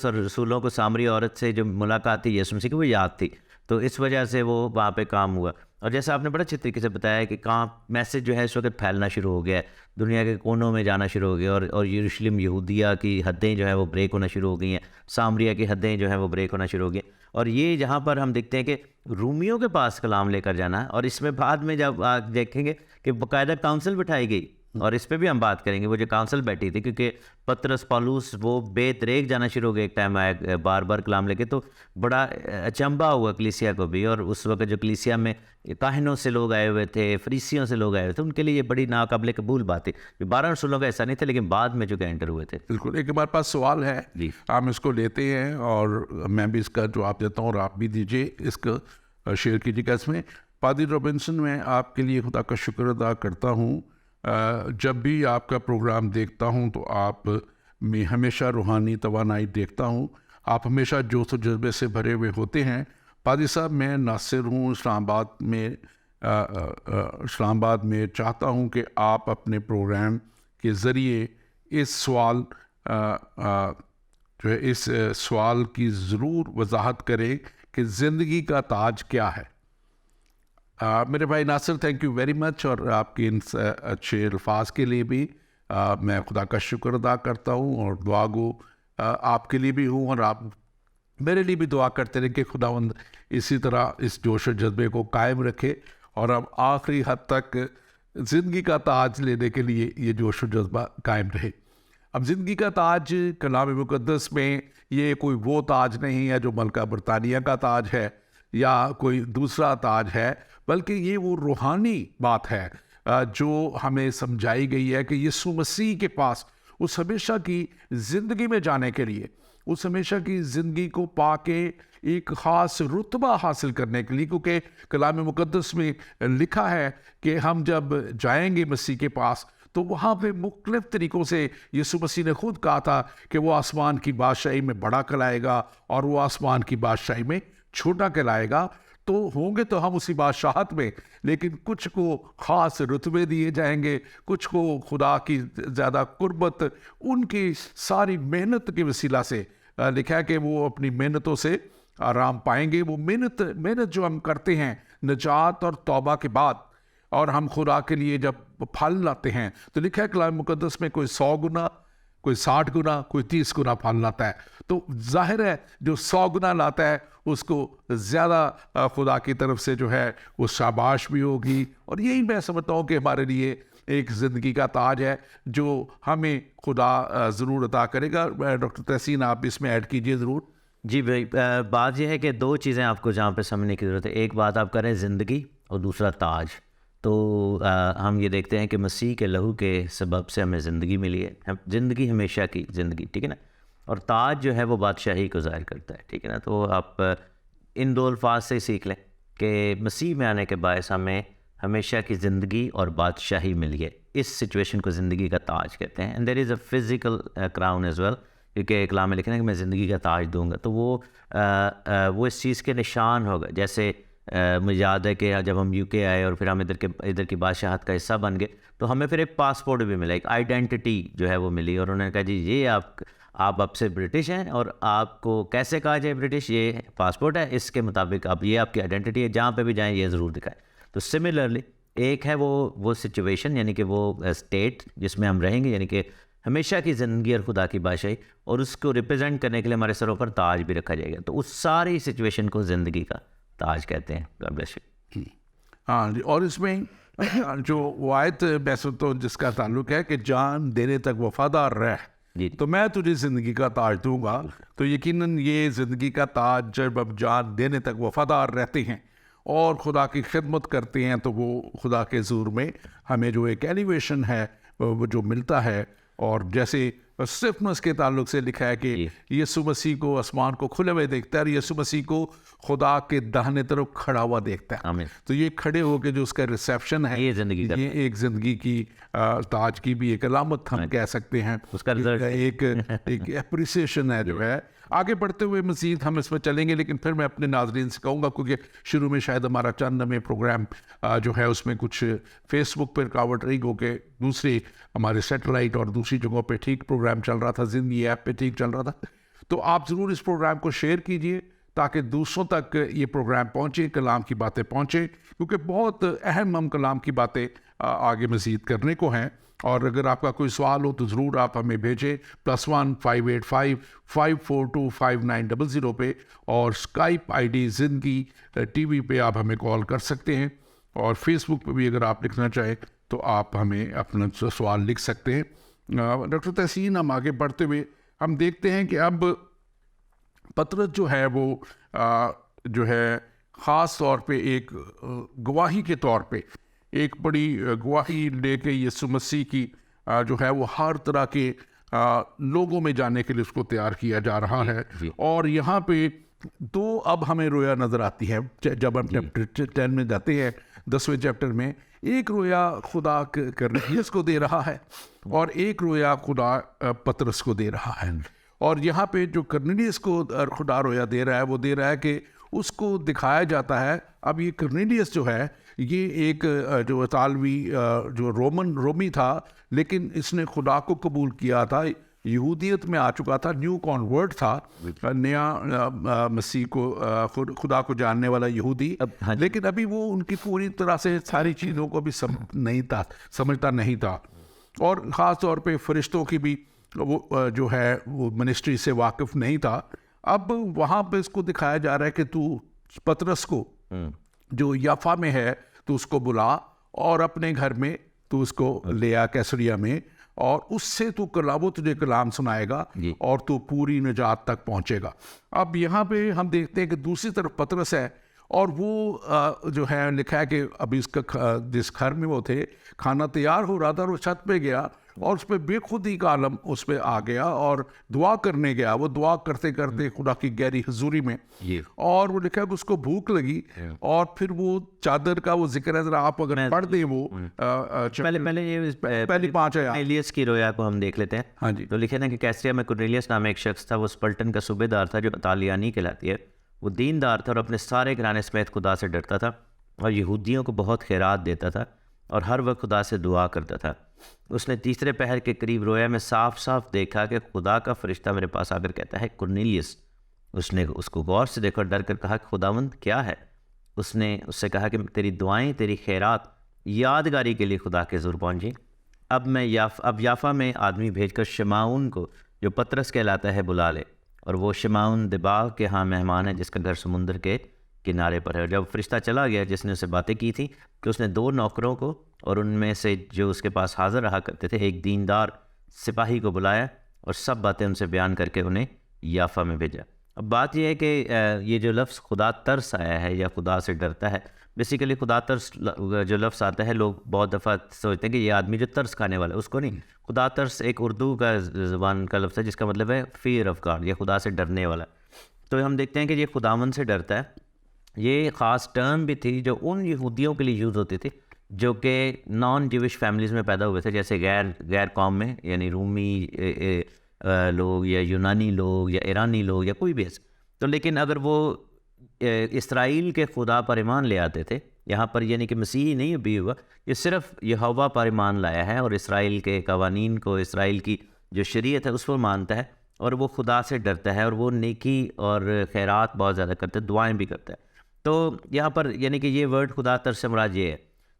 और रसूलों को सामरी औरत से जो मुलाकात थी यीशु मसीह की वो याद थी, तो इस वजह से वो वहाँ पे काम हुआ। और जैसे आपने बड़े अच्छे तरीके से बताया कि कहाँ मैसेज जो है इस वक्त फैलना शुरू हो गया है, दुनिया के कोनों में जाना शुरू हो गया, और यरूशलेम यहूदिया की हदें जो है वो ब्रेक होना शुरू हो गई हैं, सामरिया की हदें जो है वो ब्रेक होना शुरू हो गई। और ये जहाँ पर हम देखते हैं कि रूमियों के पास कलाम लेकर जाना है, और इसमें बाद में जब आप देखेंगे कि बाकायदा काउंसिल बिठाई गई, और इस पे भी हम बात करेंगे, वो जो काउंसिल बैठी थी, क्योंकि पतरस पौलुस वो बेतरेक जाना शुरू हो गए एक टाइम आया बार बार कलाम लेके, तो बड़ा अचंभा हुआ कलीसिया को भी। और उस वक्त जो कलीसिया में काहिनों से लोग आए हुए थे, फरीसियों से लोग आए हुए थे, उनके लिए ये बड़ी नाकाबिल कबूल बात थी। 12 रसूलों का ऐसा नहीं था, लेकिन बाद में जो कि एंटर हुए थे। बिल्कुल, एक हमारे पास सवाल है जी, हम इसको लेते हैं, और मैं भी इसका जवाब देता हूँ और आप भी दीजिए, इसको शेयर कीजिएगा। इसमें पादरी रॉबिन्सन, मैं आपके लिए खुदा का शुक्र अदा करता हूँ। जब भी आपका प्रोग्राम देखता हूँ तो आप में हमेशा रूहानी तवानाई देखता हूँ, आप हमेशा जोश और जज्बे से भरे हुए होते हैं। पादरी साहब, मैं नासिर हूँ इस्लामाबाद में चाहता हूँ कि आप अपने प्रोग्राम के ज़रिए इस सवाल की ज़रूर वजाहत करें कि ज़िंदगी का ताज क्या है। मेरे भाई Nasir, thank you very much, और आपके इन अच्छे अल्फाज के लिए भी मैं खुदा का शुक्र अदा करता हूँ, और दुआ गो आपके लिए भी हूँ, और आप मेरे लिए भी दुआ करते रहे कि खुदावंद इसी तरह इस जोश और जज्बे को कायम रखे, और अब आखिरी हद तक ज़िंदगी का ताज लेने के लिए ये जोश और जज्बा कायम रहे। अब ज़िंदगी का ताज कलाम मुक़द्दस में ये कोई वो ताज नहीं है जो मलका बरतानिया का ताज है या कोई दूसरा ताज है, बल्कि ये वो रूहानी बात है जो हमें समझाई गई है कि यीशु मसीह के पास उस हमेशा की ज़िंदगी में जाने के लिए, उस हमेशा की ज़िंदगी को पाके एक ख़ास रुतबा हासिल करने के लिए, क्योंकि कलाम मुक़द्दस में लिखा है कि हम जब जाएंगे मसीह के पास तो वहाँ पे मुख्तलिफ़ तरीक़ों से यीशु मसीह ने खुद कहा था कि वो आसमान की बादशाही में बड़ा कहलाएगा और वो आसमान की बादशाही में छोटा कहलाएगा। तो होंगे तो हम उसी बादशाहत में, लेकिन कुछ को ख़ास रुतबे दिए जाएंगे, कुछ को खुदा की ज़्यादा कुर्बत उनकी सारी मेहनत के वसीला से लिखा है कि वो अपनी मेहनतों से आराम पाएंगे। वो मेहनत जो हम करते हैं निजात और तौबा के बाद, और हम खुदा के लिए जब फल लाते हैं तो लिखा है कलाम मुक़द्दस में कोई 100 गुना, कोई 60 गुना, कोई 30 गुना फल लाता है। तो जाहिर है जो 100 गुना लाता है उसको ज़्यादा खुदा की तरफ से जो है वो शाबाश भी होगी। और यही मैं समझता हूँ कि हमारे लिए एक ज़िंदगी का ताज है जो हमें खुदा ज़रूर अता करेगा। डॉक्टर तहसीन आप इसमें ऐड कीजिए ज़रूर। जी भाई, बात यह है कि दो चीज़ें आपको जहाँ पे समझने की ज़रूरत है। एक बात आप करें ज़िंदगी और दूसरा ताज। तो हम ये देखते हैं कि मसीह के लहू के सबब से हमें ज़िंदगी मिली है, हम ज़िंदगी हमेशा की ज़िंदगी, ठीक है ना। और ताज जो है वो बादशाही को ज़ाहिर करता है, ठीक है ना। तो आप इन दो अल्फाज से सीख लें कि मसीह में आने के बायस हमें हमेशा की ज़िंदगी और बादशाही मिली है। इस सिचुएशन को ज़िंदगी का ताज कहते हैं। And there is a physical crown as well, क्योंकि कलाम में लिखना है कि मैं ज़िंदगी का ताज दूंगा। तो वो इस चीज़ के निशान होगा। जैसे मुझे याद है कि जब हम यूके आए और फिर हम इधर की बादशाहत का हिस्सा बन गए तो हमें फिर एक पासपोर्ट भी मिला, एक आइडेंटिटी जो है वो मिली। और उन्होंने कहा जी ये आप अब से ब्रिटिश हैं और आपको कैसे कहा जाए ब्रिटिश, ये पासपोर्ट है, इसके मुताबिक अब ये आपकी आइडेंटिटी है, जहाँ पे भी जाएँ ये ज़रूर दिखाएं। तो सिमिलरली एक है वो सिचुएशन, यानी कि वो स्टेट जिसमें हम रहेंगे, यानी कि हमेशा की ज़िंदगी और खुदा की बादशाही, और उसको रिप्रेजेंट करने के लिए हमारे सरों पर ताज भी रखा जाएगा। तो उस सारी सिचुएशन को ज़िंदगी का ताज कहते हैं। God bless you. हाँ, और इसमें जो वायत वैसे तो जिसका ताल्लुक है कि जान देने तक वफादार रह, तो मैं तुझे ज़िंदगी का ताज दूंगा। तो यकीनन ये ज़िंदगी का ताज जब अब जान देने तक वफादार रहते हैं और खुदा की खिदमत करते हैं तो वो खुदा के ज़ूर में हमें जो एक एलिवेशन है वो जो मिलता है। और जैसे स्टिफनेस के ताल्लुक से लिखा है कि यीशु मसीह को आसमान को खुले हुए देखता है और यीशु मसीह को खुदा के दाहिने तरफ खड़ा हुआ देखता है। तो ये खड़े होकर जो उसका रिसेप्शन है, ये एक ज़िंदगी की ताज की भी एक अलामत हम कह सकते हैं, उसका एक एप्रिसिएशन है जो है। आगे बढ़ते हुए मज़ीद हम इसमें चलेंगे, लेकिन फिर मैं अपने नाज़रीन से कहूँगा, क्योंकि शुरू में शायद हमारा चंद में प्रोग्राम जो है उसमें कुछ फेसबुक पर रुकावट रही, क्योंकि दूसरे हमारे सेटेलाइट और दूसरी जगहों पे ठीक प्रोग्राम चल रहा था, ज़िंदगी ऐप पे ठीक चल रहा था। तो आप ज़रूर इस प्रोग्राम को शेयर कीजिए ताकि दूसरों तक ये प्रोग्राम पहुँचे, कलाम की बातें पहुँचे, क्योंकि बहुत अहम हम कलाम की बातें आगे मज़ीद करने को हैं। और अगर आपका कोई सवाल हो तो ज़रूर आप हमें भेजें +1 585 542 5900 पे, और स्काइप ID ज़िंदगी TV पे आप हमें कॉल कर सकते हैं। और फेसबुक पे भी अगर आप लिखना चाहें तो आप हमें अपना सवाल लिख सकते हैं। डॉक्टर तहसीन, हम आगे बढ़ते हुए हम देखते हैं कि अब पतरस जो है वो जो है ख़ास तौर पे एक गवाही के तौर पे एक बड़ी गवाही लेके यीशु मसीह की जो है वो हर तरह के लोगों में जाने के लिए उसको तैयार किया जा रहा है। और यहाँ पे दो अब हमें रोया नज़र आती है जब हम चैप्टर 10 में जाते हैं, 10वें चैप्टर में। एक रोया खुदा करनेलियस को दे रहा है और एक रोया खुदा पतरस को दे रहा है। और यहाँ पे जो करनेलियस को खुदा रोया दे रहा है वो दे रहा है कि उसको दिखाया जाता है। अब ये करनेलियस जो है ये एक जो इतालवी जो रोमी था, लेकिन इसने खुदा को कबूल किया था, यहूदियत में आ चुका था, न्यू कॉन्वर्ट था, नया मसीह को खुदा को जानने वाला यहूदी। लेकिन अभी वो उनकी पूरी तरह से सारी चीज़ों को भी समझता नहीं था, और ख़ास तौर पे फरिश्तों की भी वो जो है वो मिनिस्ट्री से वाकिफ़ नहीं था। अब वहाँ पे इसको दिखाया जा रहा है कि तू पतरस को जो याफा में है तो उसको बुला और अपने घर में तू उसको ले आ कैसरिया में, और उससे तू वो तुझे कलाम सुनाएगा और तू पूरी निजात तक पहुंचेगा। अब यहाँ पे हम देखते हैं कि दूसरी तरफ पतरस है और वो जो है लिखा है कि अभी इसका जिस घर में वो थे खाना तैयार हो रहा था और वो छत पे गया और उस पर बेखुदी का आलम उस पर आ गया और दुआ करने गया। वो दुआ करते करते खुदा की गहरी हजूरी में, और वो लिखा कि उसको भूख लगी, और फिर वो चादर का वो जिक्र है, जरा आप अगर पढ़ दें वो पहली 5 आयत। कुरनेलियस की रोया को हम देख लेते हैं। हाँ जी। तो लिखे ना कि कैसरिया में कुरनेलियस नाम एक शख्स था, वो स्पल्टन का सूबेदार था जो तालियानी कहलाती है। वो दीनदार था और अपने सारे घराने समेत खुदा से डरता था और यहूदियों को बहुत खैरात देता था और हर वक्त खुदा से दुआ करता था। उसने तीसरे पहर के करीब रोया में साफ साफ देखा कि खुदा का फरिश्ता मेरे पास आकर कहता है, कुरनेलियस। उसने उसको गौर से देखा और डर कर कहा, खुदावंद क्या है? उसने उससे कहा कि तेरी दुआएं, तेरी खैरात यादगारी के लिए खुदा के ज़ुर पहुँची। अब याफा में आदमी भेजकर शमाउन को, जो पतरस कहलाता है, बुला ले। और वो शमाउन दिबाग के यहाँ मेहमान है, जिसका घर समुंदर के किनारे पर है। जब फरिश्ता चला गया जिसने उससे बातें की थी, कि उसने 2 नौकरों को और उनमें से जो उसके पास हाजिर रहा करते थे एक दीनदार सिपाही को बुलाया और सब बातें उनसे बयान करके उन्हें याफा में भेजा। अब बात यह है कि ये जो लफ्ज़ खुदा तरस आया है या खुदा से डरता है, बेसिकली खुदा तरस जो लफ्ज़ आता है, लोग बहुत दफ़ा सोचते हैं कि ये आदमी जो तरस खाने वाला है, उसको नहीं। खुदा तरस एक उर्दू का ज़बान का लफ्ज़ है जिसका मतलब है फ़ियर ऑफ गॉड, या खुदा से डरने वाला। तो हम देखते हैं कि ये खुदावन से डरता है। ये ख़ास टर्म भी थी जो उन यहूदियों के लिए यूज़ होती थी जो कि नॉन ज्यूइश फैमिलीज़ में पैदा हुए थे, जैसे गैर कौम में, यानी रूमी लोग या यूनानी लोग या ईरानी लोग या कोई भी ऐसे। तो लेकिन अगर वो इसराइल के खुदा पर ईमान ले आते थे, यहाँ पर यानी कि मसीही नहीं भी हुआ, ये सिर्फ यहोवा पर ईमान लाया है और इसराइल के कवानीन को, इसराइल की जो शरीयत है उस पर मानता है, और वो खुदा से डरता है और वो नेकी और खैरात बहुत ज़्यादा करता है, दुआएं भी करता है। तो यहाँ पर यानी कि ये वर्ड खुदा तरस से मुराद ये है।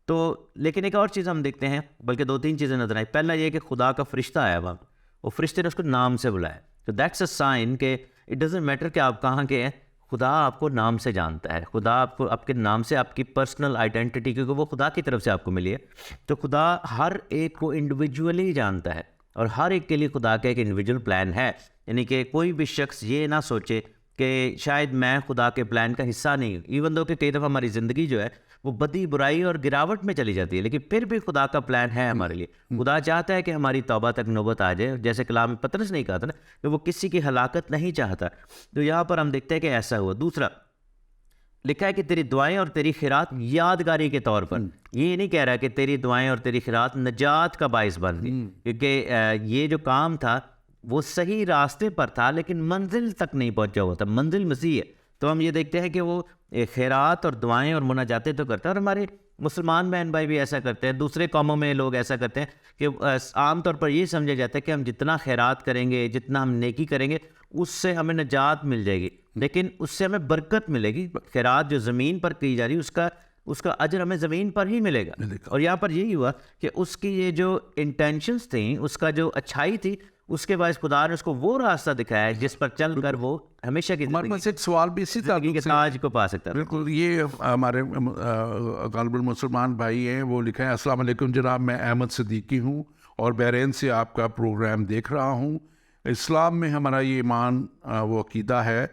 तो लेकिन एक और चीज़ हम देखते हैं, बल्कि 2-3 चीज़ें नजर आई। पहला ये कि खुदा का फरिश्ता आया वहाँ, और फरिश्ते ने उसको नाम से बुलाया। तो दैट्स अ साइन कि इट डजेंट मैटर कि आप कहाँ के हैं, खुदा आपको नाम से जानता है। खुदा आपको आपके नाम से, आपकी पर्सनल आइडेंटिटी, क्योंकि वो खुदा की तरफ से आपको मिली है, तो खुदा हर एक को इंडिविजुअली जानता है और हर एक के लिए खुदा का एक इंडिविजुअल प्लान है। यानी कि कोई भी शख्स ये ना सोचे कि शायद मैं खुदा के प्लान का हिस्सा नहीं हूँ। इवन दो कि कई दफ़ा हमारी ज़िंदगी जो है वो बदी बुराई और गिरावट में चली जाती है, लेकिन फिर भी खुदा का प्लान है हमारे लिए। खुदा चाहता है कि हमारी तौबा तक नौबत आ जाए, जैसे कलाम में पतरस नहीं कहा था ना कि वो किसी की हलाकत नहीं चाहता। तो यहाँ पर हम देखते हैं कि ऐसा हुआ। दूसरा लिखा है कि तेरी दुआएं और तेरी खिरात यादगारी के तौर पर। ये नहीं कह रहा कि तेरी दुआएं और तेरी खिरात नजात का बाइस बन गई, क्योंकि ये जो काम था वो सही रास्ते पर था लेकिन मंजिल तक नहीं पहुंचा हुआ था। मंजिल मसीह है। तो हम ये देखते हैं कि वो खैरात और दुआएं और मुनाजातें तो करता है, और हमारे मुसलमान बहन भाई भी ऐसा करते हैं। दूसरे कौमों में लोग ऐसा करते हैं कि आमतौर पर ये समझा जाता है कि हम जितना खैरात करेंगे, जितना हम नेकी करेंगे, उससे हमें नजात मिल जाएगी, लेकिन उससे हमें बरकत मिलेगी। खैरात जो ज़मीन पर की जा रही है उसका अजर हमें ज़मीन पर ही मिलेगा। और यहाँ पर यही हुआ कि उसकी ये जो इंटेंशंस थी, उसका जो अच्छाई थी, उसके बाद खुदा ने उसको वो रास्ता दिखाया है जिस पर चल कर वो हमेशा की हमारे पास एक सवाल भी इसी जिंदगी के ताज को पा सकता है। बिल्कुल, ये हमारे गालिबुल मुसलमान भाई हैं, वो लिखा है, अस्सलाम वालेकुम जनाब, मैं अहमद सिद्दीकी हूँ और बहरीन से आपका प्रोग्राम देख रहा हूँ। इस्लाम में हमारा ये ईमान वो अकीदा है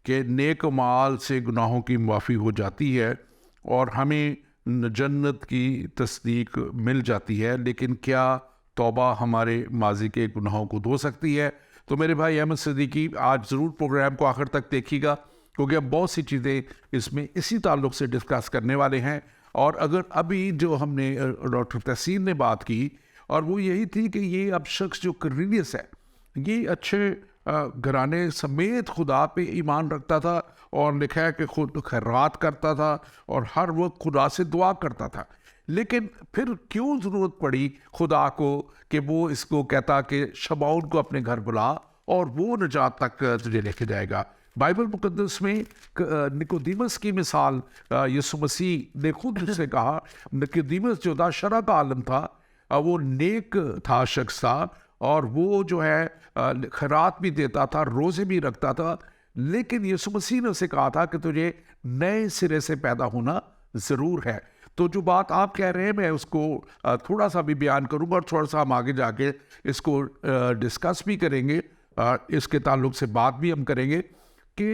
कि नेक माल से गुनाहों की माफ़ी हो जाती है और हमें जन्नत की तस्दीक मिल जाती है, लेकिन क्या तौबा हमारे माजी के गुनाहों को धो सकती है? तो मेरे भाई अहमद सिद्दीकी, आज ज़रूर प्रोग्राम को आखिर तक देखिएगा, क्योंकि हम बहुत सी चीज़ें इसमें इसी ताल्लुक़ से डिस्कस करने वाले हैं। और अगर अभी जो हमने डॉक्टर तहसीन ने बात की, और वो यही थी कि ये अब शख्स जो कुरनेलियस है, ये अच्छे घराने समेत खुदा पे ईमान रखता था, और लिखा है कि खुद खैरात करता था और हर वक्त खुदा से दुआ करता था। लेकिन फिर क्यों ज़रूरत पड़ी खुदा को कि वो इसको कहता कि शमाउन को अपने घर बुला और वो नजात तक तुझे लेके जाएगा? बाइबल मुकद्दस में निकोदीमस की मिसाल यीशु मसीह ने खुद उससे कहा। निकोदीमस जो था शरअ का आलम था, वो नेक था, शख्स था, और वो जो है खैरात भी देता था, रोज़े भी रखता था, लेकिन यीशु मसीह ने उसे कहा था कि तुझे नए सिरे से पैदा होना ज़रूर है। तो जो बात आप कह रहे हैं, मैं उसको थोड़ा सा भी बयान करूँगा और थोड़ा सा हम आगे जाके इसको डिस्कस भी करेंगे, इसके ताल्लुक से बात भी हम करेंगे कि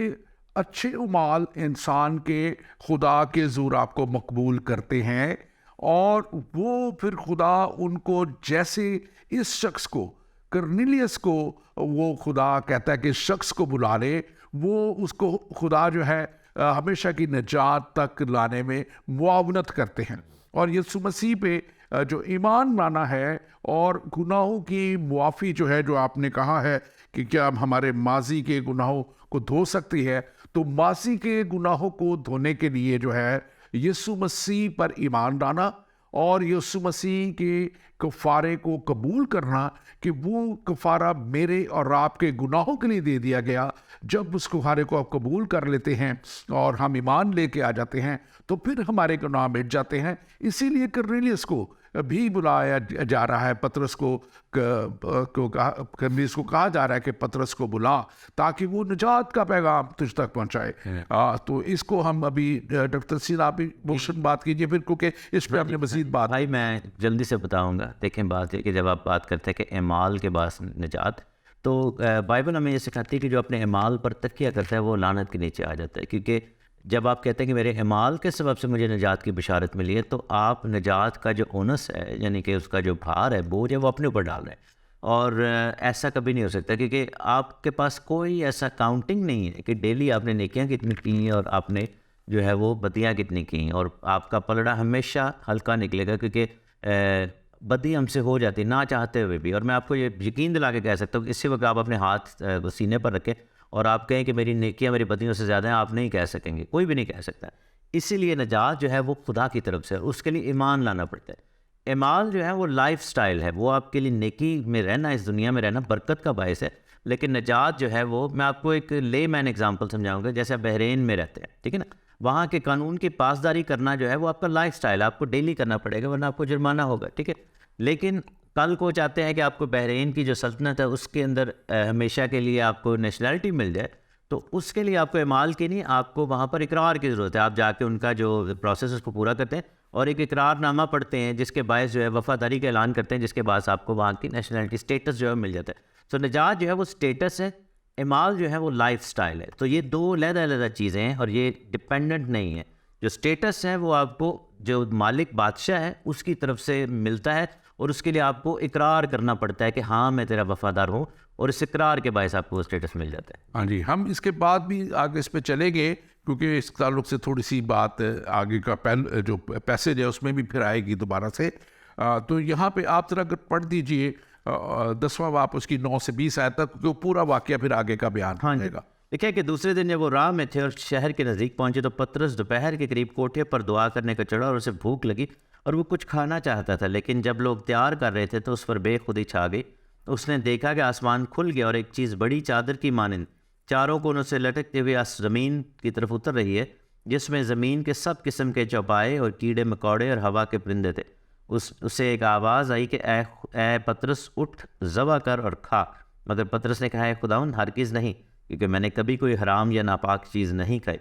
अच्छे उमाल इंसान के खुदा के ज़ुर आपको मकबूल करते हैं और वो फिर खुदा उनको जैसे इस शख्स को, कर्नेलियस को, वो खुदा कहता है कि इस शख्स को बुला ले, वो उसको खुदा जो है हमेशा की निजात तक लाने में मुआवनत करते हैं। और यीशु मसीह पे जो ईमान लाना है और गुनाहों की मुआफ़ी जो है, जो आपने कहा है कि क्या हमारे माजी के गुनाहों को धो सकती है, तो माजी के गुनाहों को धोने के लिए जो है यीशु मसीह पर ईमान लाना और यीशु मसीह के कफ़ारे को कबूल करना कि वो कफ़ारा मेरे और आपके गुनाहों के लिए दे दिया गया। जब उस कफ़ारे को आप कबूल कर लेते हैं और हम ईमान लेके आ जाते हैं तो फिर हमारे गुनाह मिट जाते हैं। इसीलिए कर्नेलियस को भी बुलाया जा रहा है, पतरस को कर्नेलियस को कहा जा रहा है कि पतरस को बुला ताकि वो निजात का पैगाम तुझ तक पहुंचाए। तो इसको हम अभी डॉक्टर सिंह आप भी मोशन बात कीजिए फिर, क्योंकि इस पर आपने मजीद बात। भाई मैं जल्दी से बताऊंगा। देखें, बात है कि जब आप बात करते हैं कि एमाल के बाद निजात, तो बाइबल हमें ये सिखाती है कि जो अपने एमाल पर तकिया करता है वो लानत के नीचे आ जाता है। क्योंकि जब आप कहते हैं कि मेरे एमाल के सबब से मुझे निजात की बशारत मिली है, तो आप निजात का जो ओनस है, यानी कि उसका जो भार है, बोझ है, वो अपने ऊपर डाल रहे हैं। और ऐसा कभी नहीं हो सकता, क्योंकि आपके पास कोई ऐसा काउंटिंग नहीं है कि डेली आपने नेकियां कितनी की और आपने जो है वो बदियाँ कितनी की, और आपका पलड़ा हमेशा हल्का निकलेगा, क्योंकि बदी हमसे हो जाती है ना चाहते हुए भी। और मैं आपको ये यकीन दिला के कह सकता हूँ कि इसी वक्त आप अपने हाथ सीने पर रखें और आप कहें कि मेरी नेकियां मेरी बदियों से ज़्यादा हैं, आप नहीं कह सकेंगे, कोई भी नहीं कह सकता। इसीलिए नजात जो है वो खुदा की तरफ से, उसके लिए ईमान लाना पड़ता है। ईमान जो है वो लाइफ स्टाइल है, वो आपके लिए नेकी में रहना, इस दुनिया में रहना बरकत का बायस है। लेकिन नजात जो है वो, मैं आपको एक ले मैन एग्जाम्पल समझाऊंगा। जैसे आप बहरीन में रहते हैं, ठीक है ना, वहाँ के कानून की पासदारी करना जो है वो आपका लाइफ स्टाइल है, आपको डेली करना पड़ेगा वरना आपको जुर्माना होगा, ठीक है। लेकिन कल को चाहते हैं कि आपको बहरीन की जो सल्तनत है उसके अंदर हमेशा के लिए आपको नेशनलिटी मिल जाए, तो उसके लिए आपको एमाल की नहीं, आपको वहाँ पर इकरार की ज़रूरत है। आप जाके उनका जो प्रोसेस उसको पूरा करते हैं और एक इकरारनामा पढ़ते हैं, जिसके बायस जो है वफादारी का ऐलान करते हैं, जिसके बाद आपको वहाँ की नेशनलिटी स्टेटस जो है मिल जाता है। तो निजात जो है वो स्टेटस है, एमाल जो है वो लाइफ स्टाइल है। तो ये दो अलग-अलग चीज़ें हैं और ये डिपेंडेंट नहीं है। जो स्टेटस है वो आपको जो मालिक बादशाह है उसकी तरफ से मिलता है और उसके लिए आपको इकरार करना पड़ता है कि हाँ मैं तेरा वफादार हूँ, और इस इकरार के बायस आपको वो स्टेटस मिल जाता है। हाँ जी, हम इसके बाद भी आगे इस पे चलेंगे, क्योंकि इस ताल्लुक से थोड़ी सी बात आगे का जो पैसेज है उसमें भी फिर आएगी दोबारा से। तो यहाँ पे आप जरा अगर पढ़ दीजिए 10वां बाब उसकी 9 से 20 आयत तक, जो पूरा वाकया फिर आगे का बयान रहेगा। देखिए कि दूसरे दिन जब वो राह में थे और शहर के नज़दीक पहुंचे, तो पतरस दोपहर के करीब कोठे पर दुआ करने का चढ़ा और उसे भूख लगी और वो कुछ खाना चाहता था। लेकिन जब लोग तैयार कर रहे थे तो उस पर बेखुदी छा गई। तो उसने देखा कि आसमान खुल गया और एक चीज़ बड़ी चादर की मानिंद चारों कोनों से लटकते हुए ज़मीन की तरफ उतर रही है, जिसमें ज़मीन के सब किस्म के चौपाए और कीड़े मकोड़े और हवा के परिंदे थे। उसे एक आवाज़ आई कि ए पतरस, उठ, ज़बह कर और खा। मगर पतरस ने कहा, है खुदावन, हरगिज़ नहीं, क्योंकि मैंने कभी कोई हराम या नापाक चीज़ नहीं खाई।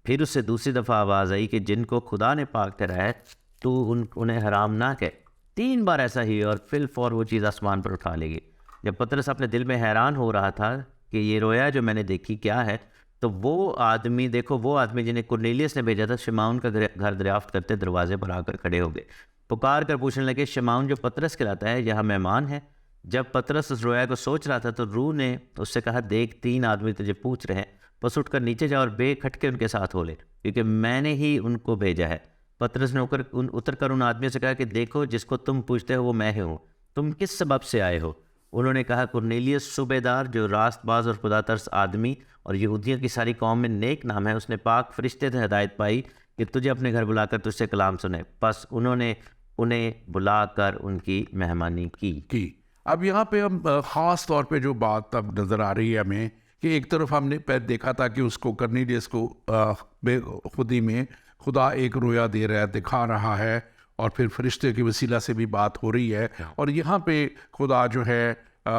फिर उससे दूसरी दफ़ा आवाज़ आई कि जिनको खुदा ने पाक ठहराया है तो उन्हें हराम ना कहे। 3 बार ऐसा ही, और फिल फौर वो चीज़ आसमान पर उठा लेगी। जब पतरस अपने दिल में हैरान हो रहा था कि ये रोया जो मैंने देखी क्या है, तो वो आदमी जिन्हें कुरनेलियस ने भेजा था, शमौन का घर दरियाफ्त करते दरवाजे पर आकर खड़े हो गए। पुकार कर पूछने लगे, शमौन जो पतरस कहलाता है यहाँ मेहमान है? जब पतरस उस रोया को सोच रहा था तो रूह ने उससे कहा, देख 3 आदमी तुझे पूछ रहे हैं, बस उठकर नीचे जा और बेखटके उनके साथ हो ले, क्योंकि मैंने ही उनको भेजा है। पतरस ने उतर कर उन आदमियों से कहा कि देखो, जिसको तुम पूछते हो वो मैं ही हूँ, तुम किस सबब से आए हो? उन्होंने कहा, कुरनेलियस सूबेदार, जो रास्तबाज और खुदा तरस आदमी और यहूदियों की सारी कौम में नेक नाम है, उसने पाक फरिश्ते से हिदायत पाई कि तुझे अपने घर बुलाकर तुझसे कलाम सुने। बस उन्होंने उन्हें बुलाकर उनकी मेहमानी की। अब यहाँ पे हम ख़ास तौर पे जो बात अब नज़र आ रही है हमें कि एक तरफ हमने देखा था कि उसको कर्नेलियस को बेखुदी में खुदा एक रोया दे रहा है, दिखा रहा है, और फिर फरिश्ते की वसीला से भी बात हो रही है। और यहाँ पे खुदा जो है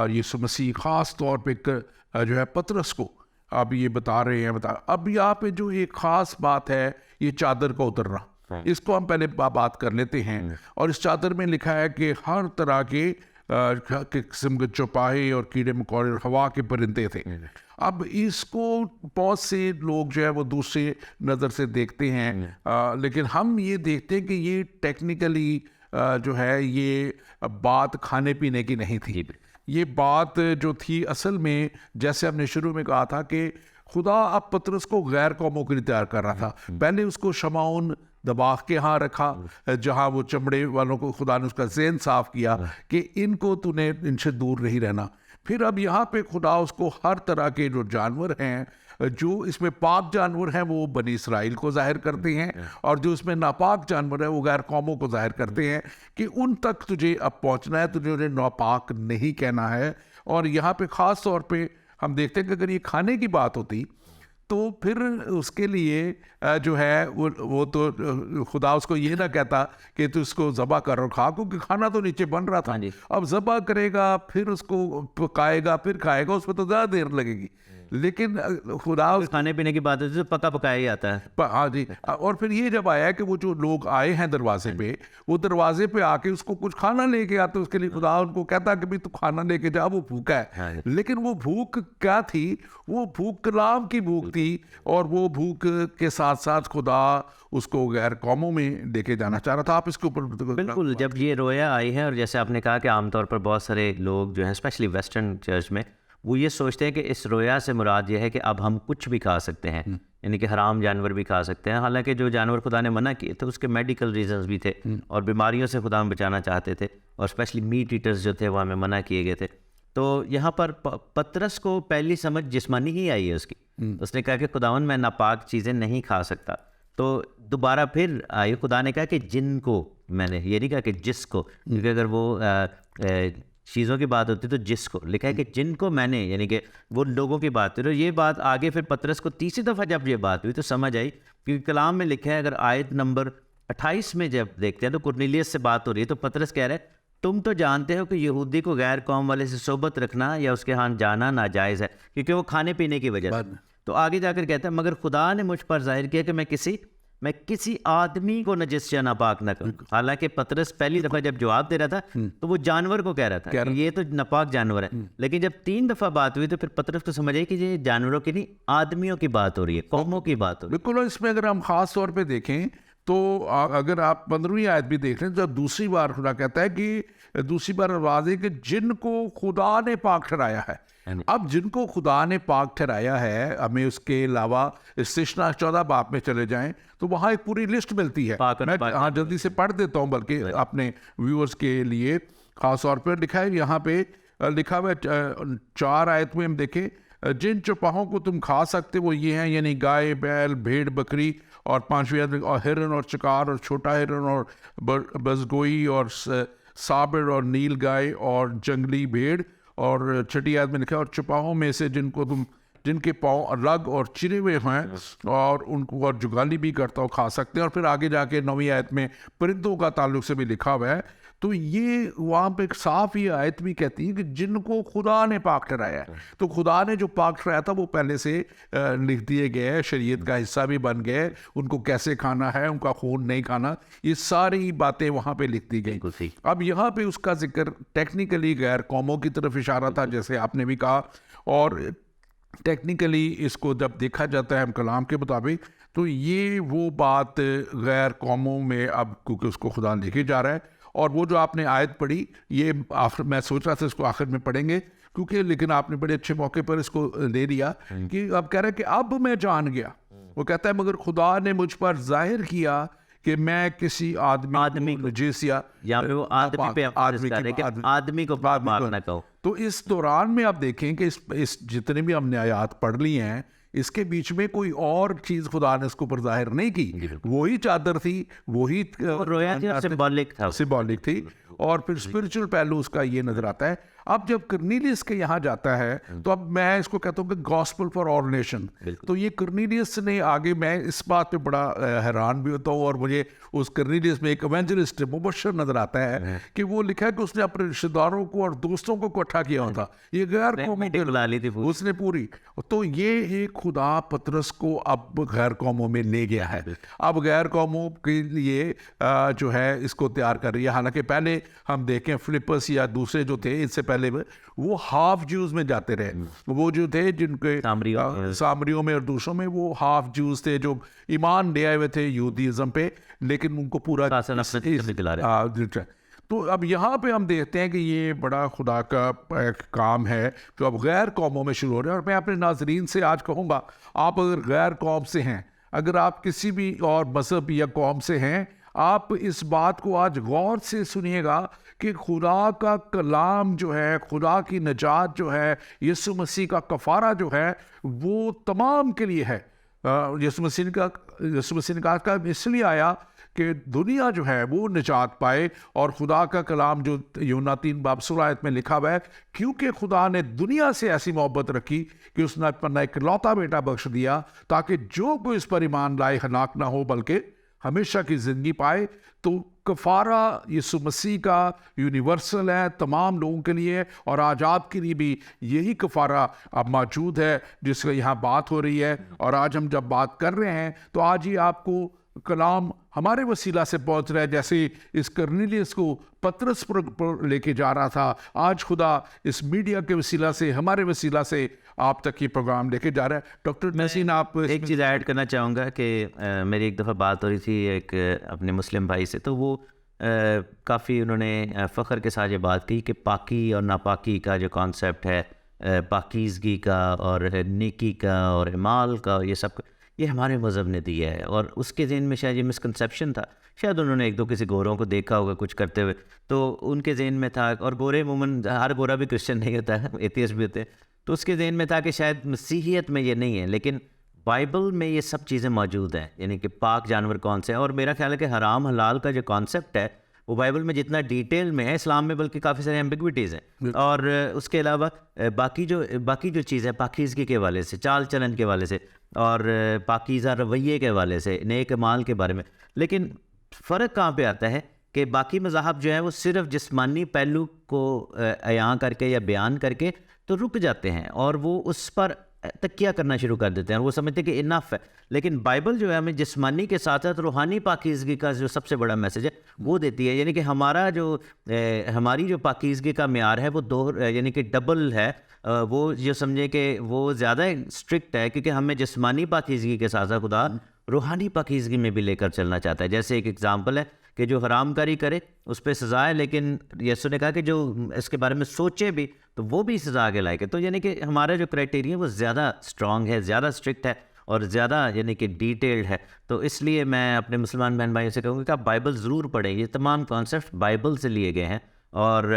यीशु मसीह ख़ास तौर पे जो है पतरस को अब ये बता रहे हैं। अब यहाँ पे जो एक ख़ास बात है, ये चादर का उतरना, इसको हम पहले बात कर लेते हैं। और इस चादर में लिखा है कि हर तरह के किस्म के चौपाहे और कीड़े मकोड़े और हवा के परिंदे थे। अब इसको बहुत से लोग जो है वो दूसरे नज़र से देखते हैं, लेकिन हम ये देखते हैं कि ये टेक्निकली जो है ये बात खाने पीने की नहीं थी। ये बात जो थी असल में, जैसे हमने शुरू में कहा था कि खुदा अब पतरस को गैर कौमों के लिए तैयार कर रहा था। पहले उसको शमाउन दबाग के यहाँ रखा, जहाँ वो चमड़े वालों को खुदा ने उसका ज़हन साफ किया कि इनको तूने इनसे दूर नहीं रहना। फिर अब यहाँ पे खुदा उसको हर तरह के जो जानवर हैं, जो इसमें पाक जानवर हैं वो बनी इसराइल को जाहिर करते हैं, और जो इसमें नापाक जानवर है वो गैर कौमों को जाहिर करते हैं कि उन तक तुझे अब पहुँचना है, तुझे उन्हें नापाक नहीं कहना है। और यहाँ पे ख़ास तौर पे हम देखते हैं कि अगर ये खाने की बात होती तो फिर उसके लिए जो है वो तो खुदा उसको ये ना कहता कि तू इसको ज़बा कर और खा, क्योंकि खाना तो नीचे बन रहा था। अब ज़बा करेगा, फिर उसको पकाएगा, फिर खाएगा, उसमें तो ज़्यादा देर लगेगी। लेकिन खुदा खाने पीने की बात होती है तो पका पकाया ही आता है। हाँ जी। और फिर ये जब आया कि वो जो लोग आए हैं दरवाजे पे, वो दरवाजे पे आके उसको कुछ खाना लेके आते, उसके लिए खुदा उनको कहता कि भाई तू खाना लेके जा, वो भूखा है। लेकिन वो भूख क्या थी? वो भूख कलाम की भूख थी, और वो भूख के साथ साथ खुदा उसको गैर कौमों में लेके जाना चाह रहा था। आप इसके ऊपर बिल्कुल, जब ये रोया आई है, और जैसे आपने कहा कि आमतौर पर बहुत सारे लोग जो हैं स्पेशली वेस्टर्न चर्च में वो ये सोचते हैं कि इस रोया से मुराद ये है कि अब हम कुछ भी खा सकते हैं, यानी कि हराम जानवर भी खा सकते हैं। हालांकि जो जानवर खुदा ने मना किए थे उसके मेडिकल रीजंस भी थे, और बीमारियों से खुदा हम बचाना चाहते थे, और स्पेशली मीट ईटर्स जो थे वो हमें मना किए गए थे। तो यहाँ पर पतरस को पहली समझ जिस्मानी ही आई है उसकी। उसने कहा कि खुदावन मैं नापाक चीज़ें नहीं खा सकता। तो दोबारा फिर आई, खुदा ने कहा कि जिनको, मैंने ये नहीं कहा कि जिसको, क्योंकि अगर वो चीज़ों की बात होती है तो जिसको लिखा है कि जिनको मैंने, यानी कि वो लोगों की बात है। तो ये बात आगे फिर पतरस को तीसरी दफ़ा जब ये बात हुई तो समझ आई, क्योंकि कलाम में लिखा है, अगर आयत नंबर 28 में जब देखते हैं तो कुरनेलियस से बात हो रही है, तो पतरस कह रहा है तुम तो जानते हो कि यहूदी को गैर कौम वाले से सोबत रखना या उसके यहाँ जाना नाजायज़ है, क्योंकि वो खाने पीने की वजह से। तो आगे जाकर कहता है मगर खुदा ने मुझ पर जाहिर किया कि मैं किसी आदमी को नजिस या नापाक न करूं। हालांकि पतरस पहली दफ़ा जब जवाब दे रहा था तो वो जानवर को कह रहा था कि ये तो नापाक जानवर है, लेकिन जब 3 दफ़ा बात हुई तो फिर पतरस को समझ आई कि ये जानवरों की नहीं, आदमियों की बात हो रही है, कौमों की बात हो रही है। बिल्कुल। इसमें अगर हम ख़ास तौर पे देखें तो अगर आप 15वीं आयत भी देख लें, जब दूसरी बार खुदा कहता है कि दूसरी बार आवाज़ है कि जिनको खुदा ने पाक ठहराया है। अब जिनको खुदा ने पाक ठहराया है, हमें उसके अलावा इस्तिस्ना 14 बाब में चले जाएं तो वहाँ एक पूरी लिस्ट मिलती है। मैं हाँ जल्दी से पढ़ देता हूँ, बल्कि अपने व्यूअर्स के लिए ख़ास तौर पर लिखा है, यहाँ पे लिखा हुआ 4 आयत में हम देखें, जिन चौपाहों को तुम खा सकते वो ये हैं, यानी गाय, बैल, भेड़, बकरी, और 5वीं आयत में और हिरन और चिकार और छोटा हिरन और बसगोई और साबिर और नील गाय और जंगली भेड़। और 6ठी आयत में लिखा और चौपाहों में से जिनके पाँव अलग और चिरे हुए हैं और उनको और जुगाली भी करता हो खा सकते हैं। और फिर आगे जाके 9वीं आयत में परिंदों का ताल्लुक से भी लिखा हुआ है। तो ये वहाँ पे एक साफ ये आयत भी कहती है कि जिनको खुदा ने पाक ठहराया है। तो खुदा ने जो पाक ठहराया था वो पहले से लिख दिए गए, शरीयत का हिस्सा भी बन गए, उनको कैसे खाना है, उनका खून नहीं खाना, ये सारी बातें वहाँ पे लिख दी गई। अब यहाँ पे उसका जिक्र टेक्निकली गैर कौमों की तरफ इशारा था, जैसे आपने भी कहा, और टेक्निकली इसको जब देखा जाता है हम कलाम के मुताबिक तो ये वो बात गैर कौमों में, अब क्योंकि उसको खुदा लेके जा रहा है। और वो जो आपने आयत पढ़ी, ये आखिर मैं सोच रहा था इसको आखिर में पढ़ेंगे क्योंकि, लेकिन आपने बड़े अच्छे मौके पर इसको ले लिया कि अब कह रहा है कि अब मैं जान गया। वो कहता है मगर खुदा ने मुझ पर जाहिर किया कि मैं किसी आदमी को नजीस या पे वो आदमी को पाक ना कहो। तो इस दौरान में आप देखें कि इस जितने भी हमने आयात पढ़ ली हैं, इसके बीच में कोई और चीज खुदा ने इसके ऊपर जाहिर नहीं की। वही चादर थी, वही रोया थी, सिंबॉलिक थी, और फिर स्पिरिचुअल पहलू उसका ये नजर आता है। अब जब कर्नीलियस के यहाँ जाता है तो अब मैं इसको कहता हूँ कि गॉस्पल फॉर ऑल नेशन। तो ये कर्नीलियस ने आगे, मैं इस बात पे बड़ा हैरान भी होता हूँ, और मुझे उस कर्नीलियस में एक एवेंजलिस्ट मुबशर नजर आता है कि वो लिखा है कि उसने अपने रिश्तेदारों को और दोस्तों को इकट्ठा किया होता, ये गैर कौमों को उसने पूरी। तो ये एक खुदा पतरस को अब गैर कौमों में ले गया है, अब गैर कौमों के लिए जो है इसको तैयार कर रही है। हालांकि पहले हम देखें फिलिपस या दूसरे जो थे इससे पहले वो हाफ ज्यूज में जाते रहे, वो जो थे जिनके सामरियों में और दूसरों में वो हाफ ज्यूज थे जो ईमान ले आए हुए थे यहूदीज़म पे, लेकिन उनको पूरा तो अब यहाँ पे हम देखते हैं कि ये बड़ा खुदा का एक काम है जो अब गैर कौमों में शुरू हो रहा है। और मैं अपने नाजरीन से आज कहूँगा, आप अगर गैर कौम से हैं, अगर आप किसी भी और मज़हब या कौम से हैं, आप इस बात को आज गौर से सुनिएगा कि खुदा का कलाम जो है, खुदा की नजात जो है, यीशु मसीह का कफ़ारा जो है, वो तमाम के लिए है। यीशु मसीह का इसलिए आया कि दुनिया जो है वो निजात पाए। और खुदा का कलाम जो यूहन्ना 3 बाब 16 आयत में लिखा हुआ है, क्योंकि खुदा ने दुनिया से ऐसी मोहब्बत रखी कि उसने अपना इकलौता बेटा बख्श दिया, ताकि जो कोई इस पर ईमान लाए हलाक ना हो बल्कि हमेशा की ज़िंदगी पाए। तो कफ़ारा यीशु मसीह का यूनिवर्सल है तमाम लोगों के लिए, और आज आपके लिए भी यही कफ़ारा अब मौजूद है जिसका यहाँ बात हो रही है। और आज हम जब बात कर रहे हैं तो आज ही आपको कलाम हमारे वसीला से पहुंच रहा है, जैसे इस कर्नेलियस को पतरस पर लेके जा रहा था, आज खुदा इस मीडिया के वसीला से, हमारे वसीला से आप तक ये प्रोग्राम लेके जा रहा है। डॉक्टर तहसीन, आप एक चीज़ ऐड करना चाहूँगा कि मेरी एक दफ़ा बात हो रही थी एक अपने मुस्लिम भाई से, तो वो काफ़ी उन्होंने फ़ख्र के साथ ये बात की कि पाकी और नापाकी का जो कॉन्सेप्ट है, पाकीज़गी का और नेकी का और इमाल का, ये सब ये हमारे मज़हब ने दिया है। और उसके ज़हन में शायद ये मिसकंसेप्शन था, शायद उन्होंने एक दो किसी गोरों को देखा होगा कुछ करते हुए, तो उनके ज़हन में था, और गोरे अमूमन हर गोरा भी क्रिश्चियन नहीं होता है, एथियस्ट भी होते हैं, तो उसके ज़हन में था कि शायद मसीहियत में ये नहीं है। लेकिन बाइबल में ये सब चीज़ें मौजूद हैं, यानी कि पाक जानवर कौन से हैं। और मेरा ख्याल है कि हराम हलाल का जो कॉन्सेप्ट है वो बाइबल में जितना डिटेल में है, इस्लाम में बल्कि काफ़ी सारी एम्बिग्विटीज़ हैं। और उसके अलावा बाकी जो चीज़ है पाकीज़गी के हवाले से, चाल चलन के हवाले से, और पाकीज़ा रवैये के हवाले से, नेक माल के बारे में। लेकिन फ़र्क कहाँ पे आता है कि बाकी मज़ाहब जो है वो सिर्फ जिस्मानी पहलू को अयां करके या बयान करके तो रुक जाते हैं, और वो उस पर तकिया करना शुरू कर देते हैं, और वो समझते हैं कि इनफ है। लेकिन बाइबल जो है हमें जिस्मानी के साथ साथ रूहानी पाकीज़गी का जो सबसे बड़ा मैसेज है वो देती है। यानी कि हमारी जो पाकीज़गी का म्यार है वो दो, यानी कि डबल है। वो जो समझे कि वो ज़्यादा स्ट्रिक्ट है, क्योंकि हमें जिस्मानी पाकीज़गी के साथ साथ खुदा रूहानी पाकीज़गी में भी लेकर चलना चाहता है। जैसे एक एग्जांपल है कि जो हरामकारी करे उस पर सज़ा है, लेकिन यीशु ने कहा कि जो इसके बारे में सोचे भी तो वो भी सज़ा के लायक है। तो यानी कि हमारा जो क्राइटेरिया वो ज़्यादा स्ट्रॉन्ग है, ज़्यादा स्ट्रिक्ट है और ज़्यादा यानी कि डिटेल्ड है। तो इसलिए मैं अपने मुसलमान बहन भाइयों से कहूँगा कि आप बाइबल ज़रूर पढ़ें, ये तमाम कॉन्सेप्ट बाइबल से लिए गए हैं, और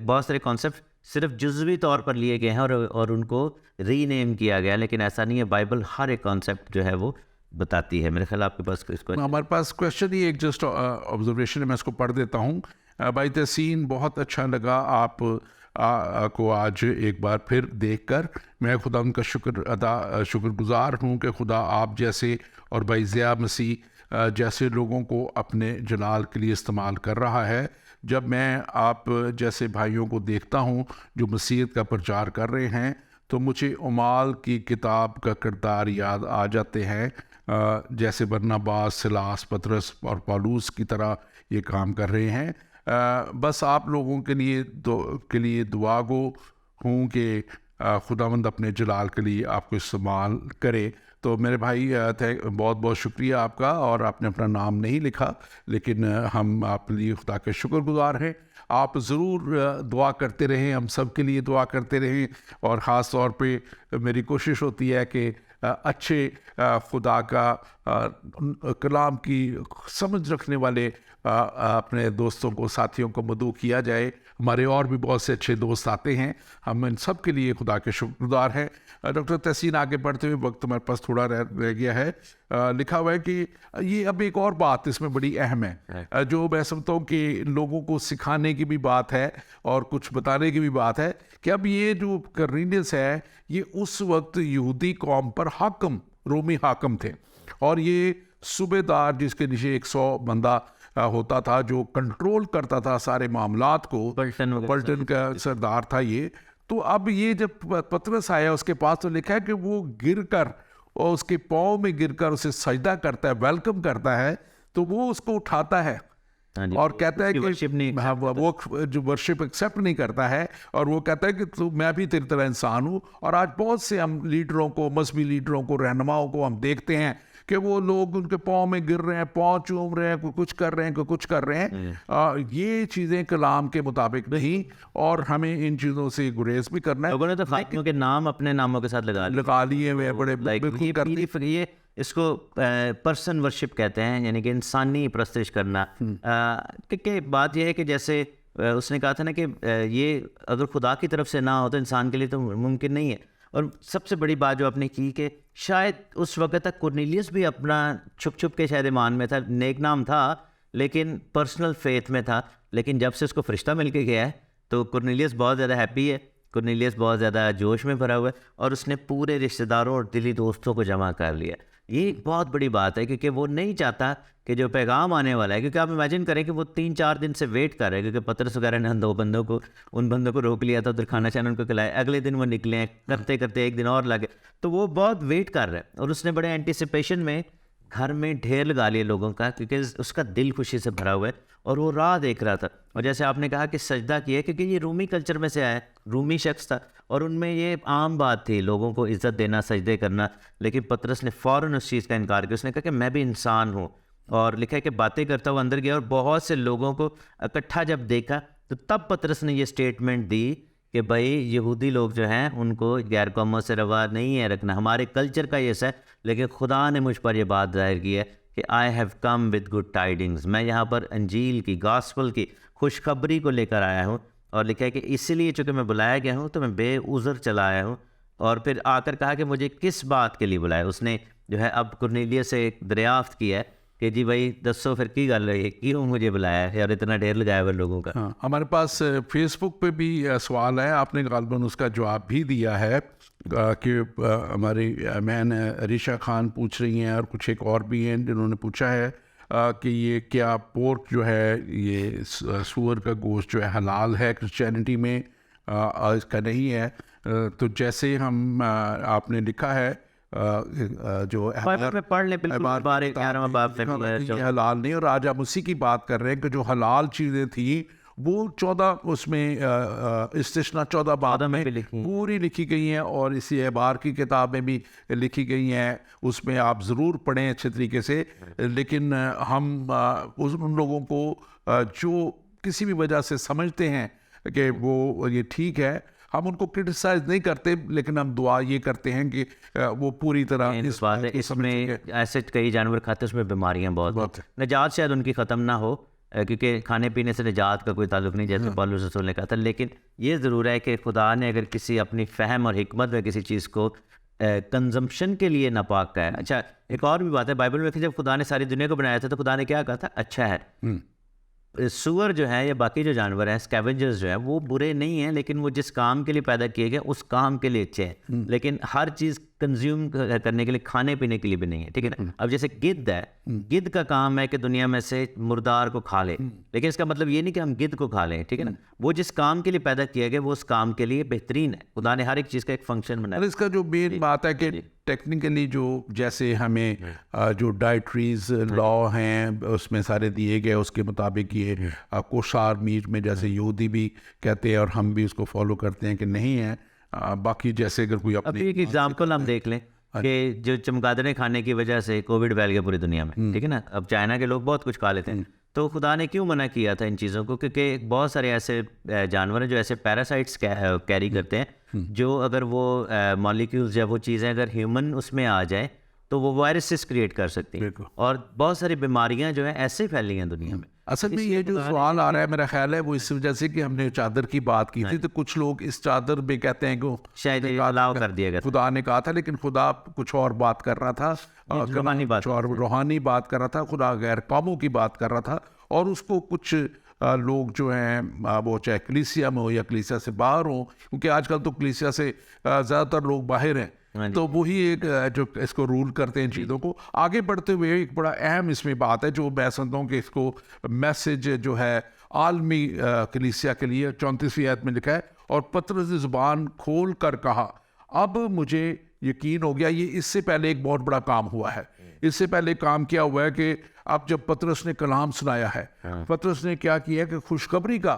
बहुत सारे कॉन्सेप्ट सिर्फ जुज़वी तौर पर लिए गए हैं और उनको रीनेम किया गया, लेकिन ऐसा नहीं है। बाइबल हर एक कॉन्सेप्ट जो है वो बताती है। मेरे ख्याल आपके पास इसको हमारे पास क्वेश्चन ही एक जस्ट ऑब्जर्वेशन है, मैं इसको पढ़ देता हूँ। भाई तहसीन, बहुत अच्छा लगा आप को आज एक बार फिर देखकर। मैं खुदा उनका शुक्रगुजार हूँ कि खुदा आप जैसे और भाई ज़िया मसीह जैसे लोगों को अपने जलाल के लिए इस्तेमाल कर रहा है। जब मैं आप जैसे भाइयों को देखता हूँ जो मसीहत का प्रचार कर रहे हैं, तो मुझे उमाल की किताब का किरदार याद आ जाते हैं, जैसे बरनबास, सिलास, पतरस और पौलुस की तरह ये काम कर रहे हैं। बस आप लोगों के लिए दुआ गो हूँ कि खुदावंद अपने जलाल के लिए आपको इस्तेमाल करे। तो मेरे भाई बहुत बहुत शुक्रिया आपका, और आपने अपना नाम नहीं लिखा, लेकिन हम आपके लिए खुदा के शुक्रगुजार हैं। आप ज़रूर दुआ करते रहें, हम सब के लिए दुआ करते रहें, और ख़ास तौर पे मेरी कोशिश होती है कि अच्छे खुदा का कलाम की समझ रखने वाले अपने दोस्तों को, साथियों को मदऊ किया जाए। हमारे और भी बहुत से अच्छे दोस्त आते हैं, हम इन सब के लिए खुदा के शुक्रगुजार हैं। डॉक्टर तहसीन, आगे बढ़ते हुए वक्त हमारे पास थोड़ा रह गया है। लिखा हुआ है कि ये अब एक और बात इसमें बड़ी अहम है, जो मैं समझता हूँ कि लोगों को सिखाने की भी बात है और कुछ बताने की भी बात है, कि अब ये जो कर्नेलियस है ये उस वक्त यहूदी कौम पर हाकम, रोमी हाकम थे, और ये सूबेदार जिसके नीचे 100 बंदा होता था जो कंट्रोल करता था सारे मामलात को, पलटन का सरदार था ये। तो अब ये जब पतरस आया उसके पास, तो लिखा है कि वो गिरकर और उसके पाँव में गिरकर उसे सजदा करता है, वेलकम करता है, तो वो उसको उठाता है हाँ जी, और कहता है उसकी कि worship नहीं हाँ, वो जो वर्शिप एक्सेप्ट नहीं करता है, और वो कहता है कि तू मैं भी तेरी तरह इंसान हूँ। और आज बहुत से हम लीडरों को, मजहबी लीडरों को, रहनुमाओं को हम देखते हैं कि वो लोग उनके पाँव में गिर रहे हैं, पाँव चूम रहे हैं, कोई कुछ कर रहे हैं, कोई कुछ कर रहे हैं। ये चीज़ें कलाम के मुताबिक नहीं, और हमें इन चीज़ों से गुरेज भी करना है। लोगों ने तो खादिमों के नाम अपने नामों के साथ लगा लिए हुए बड़े बिल्कुल करते। ये इसको पर्सन वर्शिप कहते हैं, यानी कि इंसानी प्रस्तुत करना। क्योंकि बात यह है कि जैसे उसने कहा था ना कि ये अगर खुदा की तरफ से ना हो तो इंसान के लिए तो मुमकिन नहीं है। और सबसे बड़ी बात जो आपने की कि शायद उस वक्त तक कुरनेलियस भी अपना छुप छुप के शायद ईमान में था, नेक नाम था लेकिन पर्सनल फेथ में था। लेकिन जब से उसको फरिश्ता मिल के गया है तो कुरनेलियस बहुत ज़्यादा हैप्पी है, कुरनेलियस बहुत ज़्यादा जोश में भरा हुआ है, और उसने पूरे रिश्तेदारों और दिली दोस्तों को जमा कर लिया। ये एक बहुत बड़ी बात है, क्योंकि वो नहीं चाहता कि जो पैगाम आने वाला है, क्योंकि आप इमेजिन करें कि वो 3-4 दिन से वेट कर रहे हैं, क्योंकि पतरस वगैरह ने उन बंदों को रोक लिया था, उधर खाना शाना उनको खिलाया, अगले दिन वो निकले हैं, करते करते एक दिन और लगे, तो वो बहुत वेट कर रहे हैं। और उसने बड़े एंटिसिपेशन में घर में ढेर लगा लिए लोगों का, क्योंकि उसका दिल खुशी से भरा हुआ है और वो राह देख रहा था। और जैसे आपने कहा कि सजदा किया, क्योंकि ये रूमी कल्चर में से आया, रूमी शख्स था और उनमें ये आम बात थी लोगों को इज़्ज़त देना, सजदे करना। लेकिन पतरस ने फ़ौरन उस चीज़ का इनकार किया। उसने कहा कि मैं भी इंसान हूँ, और लिखा है कि बातें करता हुआ अंदर गया और बहुत से लोगों को इकट्ठा जब देखा तो तब पतरस ने ये स्टेटमेंट दी कि भाई यहूदी लोग जो हैं उनको गैर कौमों से रवा नहीं है रखना, हमारे कल्चर का ये है, लेकिन खुदा ने मुझ पर यह बात जाहिर की है कि I have come with good tidings, मैं यहाँ पर अंजील की, गॉस्पल की खुशखबरी को लेकर आया हूँ। और लिखा है कि इसलिए चूँकि मैं बुलाया गया हूँ तो मैं बेउज़र चला आया हूँ। और फिर आकर कहा कि मुझे किस बात के लिए बुलाया। उसने जो है अब कुरनेलियस से एक दरियाफ्त किया है कि जी भाई दसो फिर की गल रही है, क्यों मुझे बुलाया है और इतना ढेर लगाया हुआ लोगों का। हाँ, हमारे पास फेसबुक पे भी सवाल है, आपने गालबन उसका जवाब भी दिया है कि हमारी मैन रिशा खान पूछ रही हैं, और कुछ एक और भी हैं जिन्होंने पूछा है कि ये क्या पोर्क जो है, ये सूअर का गोश्त जो है हलाल है क्रिश्चियनिटी में, इसका नहीं है। तो जैसे हम आपने लिखा है जो में पढ़ ले, बिल्कुल बारे 11वां बाब में ये हलाल नहीं। और आज हम उसी की बात कर रहे हैं कि जो हलाल चीज़ें थी वो 14 उसमें इस्तिस्ना 14 बाब में पूरी लिखी गई हैं, और इसी एबार की किताब में भी लिखी गई हैं। उसमें आप ज़रूर पढ़ें अच्छे तरीके से। लेकिन हम उन लोगों को जो किसी भी वजह से समझते हैं कि वो ये ठीक है, हम उनको क्रिटिसाइज नहीं करते, लेकिन हम दुआ ये करते हैं कि वो पूरी तरह इस बात है। इसमें ऐसे कई जानवर खाते उसमें बीमारियां बहुत हैं। निजात शायद उनकी ख़त्म ना हो, क्योंकि खाने पीने से निजात का कोई ताल्लुक नहीं, जैसे पौलुस रसूल ने कहा था। लेकिन ये ज़रूर है कि खुदा ने अगर किसी अपनी फ़हम और हिकमत में किसी चीज़ को कंजम्पशन के लिए नापाक का है। अच्छा, एक और भी बात है, बाइबल में जब खुदा ने सारी दुनिया को बनाया था तो खुदा ने क्या कहा था? अच्छा है। सूअर जो है या बाकी जो जानवर हैं, स्कैवेंजर्स जो है, वो बुरे नहीं हैं, लेकिन वो जिस काम के लिए पैदा किए गए उस काम के लिए अच्छे हैं। लेकिन हर चीज़ कंज्यूम करने के लिए, खाने पीने के लिए भी नहीं है, ठीक है ना। अब जैसे गिद्ध है, गिद्ध का काम है कि दुनिया में से मुर्दार को खा ले, लेकिन इसका मतलब ये नहीं कि हम गिद्ध को खा लें, ठीक है ना। वो जिस काम के लिए पैदा किया गया वो उस काम के लिए बेहतरीन है। खुदा ने हर एक चीज़ का एक फंक्शन बनाया। इसका जो मेन बात है कि टेक्निकली जो जैसे हमें जो डाइट्रीज लॉ हैं उसमें सारे दिए गए, उसके मुताबिक ये कोशार मीट में जैसे यहूदी भी कहते हैं और हम भी उसको फॉलो करते हैं कि नहीं है। बाकी जैसे अगर कोई अपनी एक एग्जाम्पल हम देख लें कि जो चमगादड़ें खाने की वजह से कोविड फैल गया पूरी दुनिया में, ठीक है ना। अब चाइना के लोग बहुत कुछ खा लेते हैं, तो खुदा ने क्यों मना किया था इन चीज़ों को? क्योंकि बहुत सारे ऐसे जानवर हैं जो ऐसे पैरासाइट्स कैरी करते हैं, जो अगर वो मॉलिक्यूल्स या वो चीज़ें अगर ह्यूमन उसमें आ जाए तो वो वायरसेस क्रिएट कर सकती हैं, और बहुत सारी बीमारियां जो हैं ऐसे फैली हैं दुनिया में। असल में ये जो सवाल आ रहा है मेरा ख्याल है वो इस वजह से कि हमने चादर की बात की थी, तो कुछ लोग इस चादर में कहते हैं कि शायद अलाउ कर दिया गया, खुदा ने कहा था, लेकिन खुदा कुछ और बात कर रहा था, रूहानी बात कर रहा था, खुदा गैर कौमों की बात कर रहा था। और उसको कुछ लोग जो हैं वो चाहे कलीसिया में हो या कलीसिया से बाहर हो, क्योंकि आजकल तो कलीसिया से ज़्यादातर लोग बाहर हैं, तो वही एक जो इसको रूल करते हैं चीज़ों को आगे बढ़ते हुए। एक बड़ा अहम इसमें बात है जो मैं समझता हूँ कि इसको मैसेज जो है आलमी कलीसिया के लिए 34वीं आयत में लिखा है, और पतरस ने ज़ुबान खोल कर कहा, अब मुझे यकीन हो गया। ये इससे पहले एक बहुत बड़ा काम हुआ है, इससे पहले काम किया हुआ है कि अब जब पतरस ने कलाम सुनाया है, पतरस ने क्या किया कि खुशखबरी का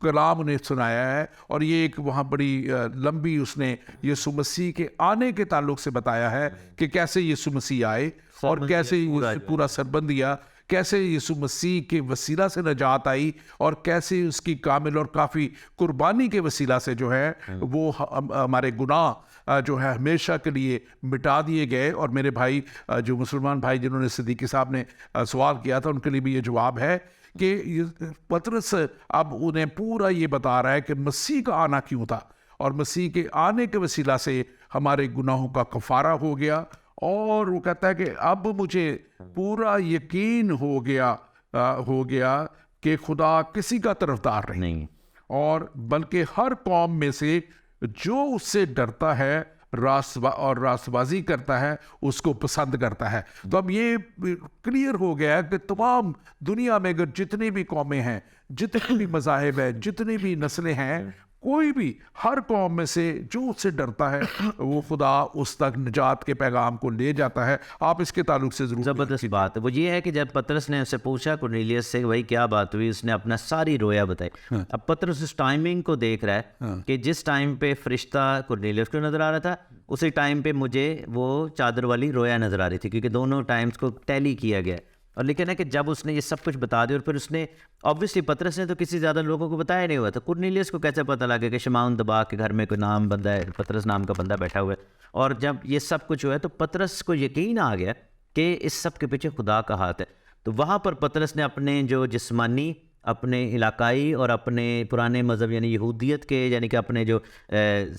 कलाम उन्हें सुनाया है, और ये एक वहाँ बड़ी लंबी उसने यीशु मसीह के आने के ताल्लुक से बताया है कि कैसे यीशु मसीह आए और कैसे पूरा सरबंध दिया, कैसे यीशु मसीह के वसीला से नजात आई और कैसे उसकी कामिल और काफ़ी कुर्बानी के वसीला से जो है वो हमारे गुनाह जो है हमेशा के लिए मिटा दिए गए। और मेरे भाई जो मुसलमान भाई जिन्होंने सिद्दीकी साहब ने सवाल किया था, उनके लिए भी ये जवाब है कि पतरस अब उन्हें पूरा ये बता रहा है कि मसीह का आना क्यों था, और मसीह के आने के वसीला से हमारे गुनाहों का कफारा हो गया। और वो कहता है कि अब मुझे पूरा यकीन हो गया कि खुदा किसी का तरफदार नहीं, और बल्कि हर कौम में से जो उससे डरता है रास्तबाजी करता है उसको पसंद करता है। तो अब ये क्लियर हो गया है कि तमाम दुनिया में अगर जितनी भी कौमें हैं, जितने भी मज़ाहिब हैं, जितनी भी नस्लें हैं, कोई भी हर कौम में से जो उससे डरता है वो खुदा उस तक निजात के पैगाम को ले जाता है। आप इसके ताल्लुक से जरूर ज़बरदस्त बात है वो ये है कि जब पतरस ने उससे पूछा कुरनेलियस से भाई क्या बात हुई, उसने अपना सारी रोया बताई। अब पतरस उस टाइमिंग को देख रहा है कि जिस टाइम पे फरिश्ता कुरनेलियस को नजर आ रहा था, उसी टाइम पे मुझे वो चादर वाली रोया नजर आ रही थी, क्योंकि दोनों टाइम्स को टैली किया गया। और लेकिन है कि जब उसने ये सब कुछ बता दिया और फिर उसने ऑब्वियसली पतरस ने तो किसी ज़्यादा लोगों को बताया नहीं हुआ था, कुरनेलियस को कैसे पता लगे कि शमाउन दबा के घर में कोई नाम बंदा है, पतरस नाम का बंदा बैठा हुआ है। और जब ये सब कुछ हुआ है तो पतरस को यकीन आ गया कि इस सब के पीछे खुदा का हाथ है। तो वहाँ पर पतरस ने अपने जो जिस्मानी, अपने इलाकाई और अपने पुराने मज़हब यानी यहूदियत के, यानी कि अपने जो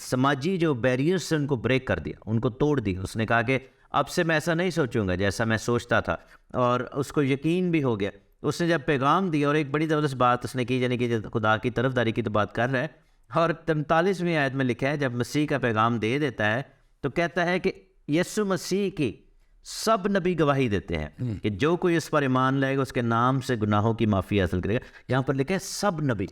समाजी जो बैरियर्स से उनको ब्रेक कर दिया, उनको तोड़ दिया। उसने कहा कि अब से मैं ऐसा नहीं सोचूंगा जैसा मैं सोचता था, और उसको यकीन भी हो गया। उसने जब पैगाम दिया, और एक बड़ी ज़बरदस्त बात उसने की, यानी कि खुदा की तरफदारी की तो बात कर रहा है, और 43वीं आयत में लिखा है जब मसीह का पैगाम दे देता है तो कहता है कि यीशु मसीह की सब नबी गवाही देते हैं कि जो कोई इस पर ईमान लाएगा उसके नाम से गुनाहों की माफ़ी हासिल करेगा। यहाँ पर लिखा है सब नबी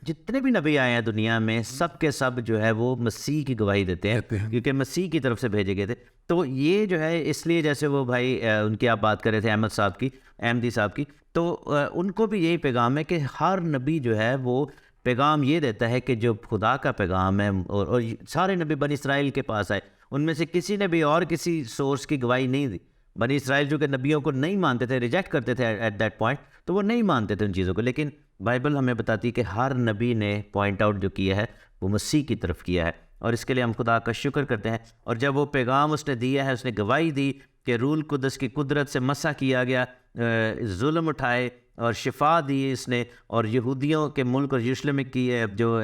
जितने भी नबी आए हैं दुनिया में, सब के सब जो है वो मसीह की गवाही देते हैं, क्योंकि मसीह की तरफ से भेजे गए थे। तो ये जो है इसलिए, जैसे वो भाई उनकी आप बात कर रहे थे अहमदी साहब की, तो उनको भी यही पैगाम है कि हर नबी जो है वो पैगाम ये देता है कि जो खुदा का पैगाम है, और सारे नबी बनी इसराइल के पास आए, उनमें से किसी ने भी और किसी सोर्स की गवाही नहीं दी। बनी इसराइल जो कि नबियों को नहीं मानते थे, रिजेक्ट करते थे एट दैट पॉइंट, तो वो नहीं मानते थे उन चीज़ों को। लेकिन बाइबल हमें बताती है कि हर नबी ने पॉइंट आउट जो किया है वो मसीह की तरफ किया है, और इसके लिए हम खुदा का शुक्र करते हैं। और जब वो पैगाम उसने दिया है, उसने गवाही दी कि रूल कुदस की कुदरत से मसा किया गया, जुल्म उठाए और शिफा दी इसने, और यहूदियों के मुल्क और यरूशलेम की जो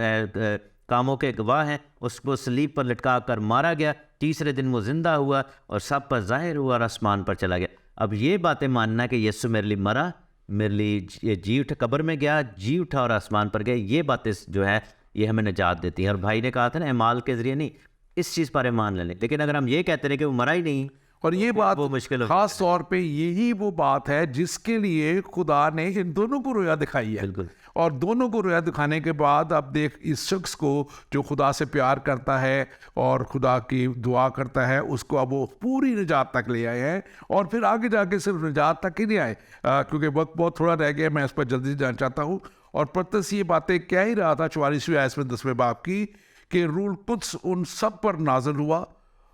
कामों के गवाह हैं उसको सलीब पर लटका कर मारा गया, तीसरे दिन वो जिंदा हुआ और सब पर जाहिर हुआ और आसमान पर चला गया। अब ये बातें मानना कि यीशु मेरे लिए मरा, मेरे लिए जी उठा, कब्र में गया, जी उठा और आसमान पर गया, ये बातें जो है ये हमें निजात देती है। और भाई ने कहा था ना, एमाल के ज़रिए नहीं, इस चीज़ पर ईमान ले लें। लेकिन अगर हम ये कहते रहे कि वो मरा ही नहीं, और ये बात वो मुश्किल खास तौर पे यही वो बात है जिसके लिए खुदा ने इन दोनों को रोया दिखाई है। बिल्कुल। और दोनों को रोया दिखाने के बाद अब देख, इस शख्स को जो खुदा से प्यार करता है और खुदा की दुआ करता है, उसको अब वो पूरी निजात तक ले आए हैं। और फिर आगे जाके सिर्फ निजात तक ही नहीं आए, क्योंकि वक्त बहुत थोड़ा रह गया, मैं इस पर जल्दी जाना चाहता हूँ। और पतरस ये बातें कह ही रहा था 44वीं आयत में 10वें बाब की, कि रूल कुद्स उन सब पर नाज़िल हुआ,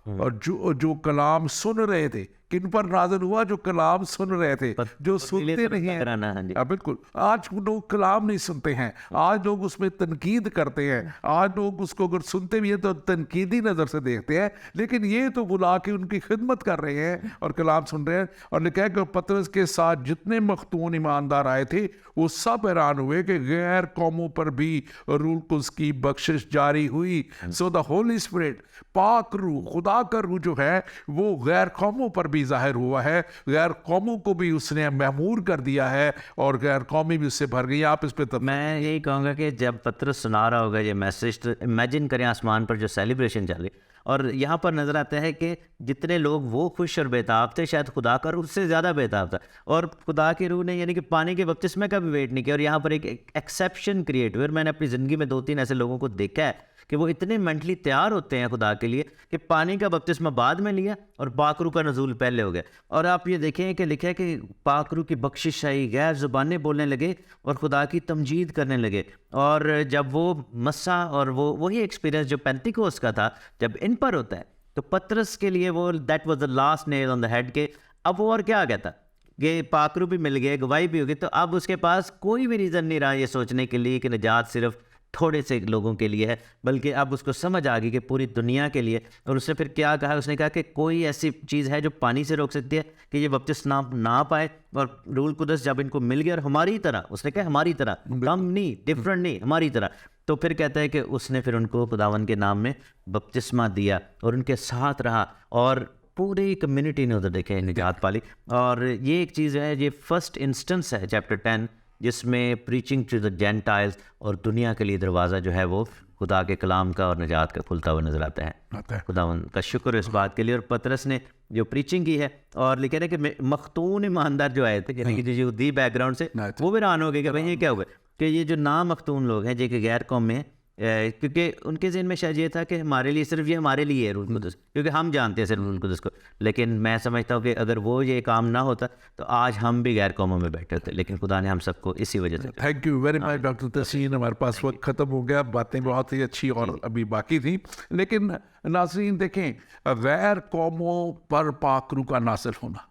और जो कलाम सुन रहे थे, किन पर नाज़िल हुआ? जो कलाम सुन रहे थे, जो सुनते नहीं हैं। बिल्कुल, आज लोग कलाम नहीं सुनते हैं, आज लोग उसमें तनकीद करते हैं, आज लोग उसको अगर सुनते भी हैं तो तनकीदी नज़र से देखते हैं, लेकिन ये तो बुला के उनकी खिदमत कर रहे हैं और कलाम सुन रहे हैं। और लिखा है कि पतरस के साथ जितने मख्तून ईमानदार आए थे वो सब हैरान हुए कि गैर कौमों पर भी रूह कुद्स की बख्शिश जारी हुई। सो द होली स्पिरिट, पाक रूह, खुदा का रूह जो है वो गैर कौमों पर भी जाहिर हुआ है, गैर कौमों को भी उसने महमूर कर दिया है और गैर कौमी भी उससे भर गई। आप इस पे मैं यही कहूँगा कि जब पतरस सुना रहा होगा ये मैसेज, तो इमेजिन करें आसमान पर जो सेलिब्रेशन चल रही, और यहाँ पर नज़र आता है कि जितने लोग वो खुश और बेताब थे, शायद खुदा का रूह उससे ज़्यादा बेताब था, और खुदा की रूह ने यानी कि पानी के बपतिस्मे का भी वेट नहीं किया। और यहाँ पर एक एक्सेप्शन क्रिएट हुई, और मैंने अपनी ज़िंदगी में 2-3 ऐसे लोगों को देखा है कि वो इतने मेंटली तैयार होते हैं खुदा के लिए कि पानी का बपतिस्मा बाद में लिया और पाक रूह का नज़ूल पहले हो गया। और आप ये देखें कि लिखा है कि पाक रूह की बख्शिश आई, गैर ज़ुबानें बोलने लगे और खुदा की तमजीद करने लगे। और जब वो मस्सा और वो वही एक्सपीरियंस जो पेंतिकोस्त का था, जब इन पर होता है, तो पतरस के लिए वो that was the last nail on the head के अब वो और क्या आ गया था कि पाक रूह भी मिल गए, गवाही भी होगी, तो अब उसके पास कोई भी रीज़न नहीं रहा ये सोचने के लिए कि निजात सिर्फ थोड़े से लोगों के लिए है, बल्कि अब उसको समझ आ गई कि पूरी दुनिया के लिए। और उसने फिर क्या कहा, उसने कहा कि कोई ऐसी चीज़ है जो पानी से रोक सकती है कि ये बपतिस्मा ना पाए, और रूल कुदस जब इनको मिल गया और हमारी तरह, उसने कहा हमारी तरह, कम नहीं, डिफरेंट नहीं, हमारी तरह, तो फिर कहता है कि उसने फिर उनको खुदावन के नाम में बपतिस्मा दिया और उनके साथ रहा, और पूरी कम्युनिटी ने उधर देखे निजात पाली। और ये एक चीज़ है, ये फर्स्ट इंस्टेंस है चैप्टर 10 जिसमें प्रीचिंग टू द जेंटाइल्स और दुनिया के लिए दरवाज़ा जो है वो खुदा के कलाम का और निजात का खुलता हुआ नजर आता है। खुदावन का शुक्र है इस बात के लिए। और पतरस ने जो प्रीचिंग की है, और लिखे ना कि मखतून ईमानदार जो आए थे, यानी कि जो यहूदी बैकग्राउंड से, वो भी हैरान हो गए कि भाई ये क्या हुआ कि ये जो ना मखतून लोग हैं जो कि गैर कौम में, क्योंकि उनके ज़हन में शायद ये था कि हमारे लिए सिर्फ ये हमारे लिए है रूल कुदस, क्योंकि हम जानते हैं सिर्फ रूल कुदस को। लेकिन मैं समझता हूँ कि अगर वो ये काम ना होता तो आज हम भी गैर कौमों में बैठे होते, लेकिन खुदा ने हम सबको इसी वजह से। Thank you very much doctor Tahseen, हमारे पास वक्त ख़त्म हो गया, बातें बहुत ही अच्छी और अभी बाकी थी। लेकिन नाज़रीन देखें, गैर कौमों पर पाक रूह का नाज़िल होना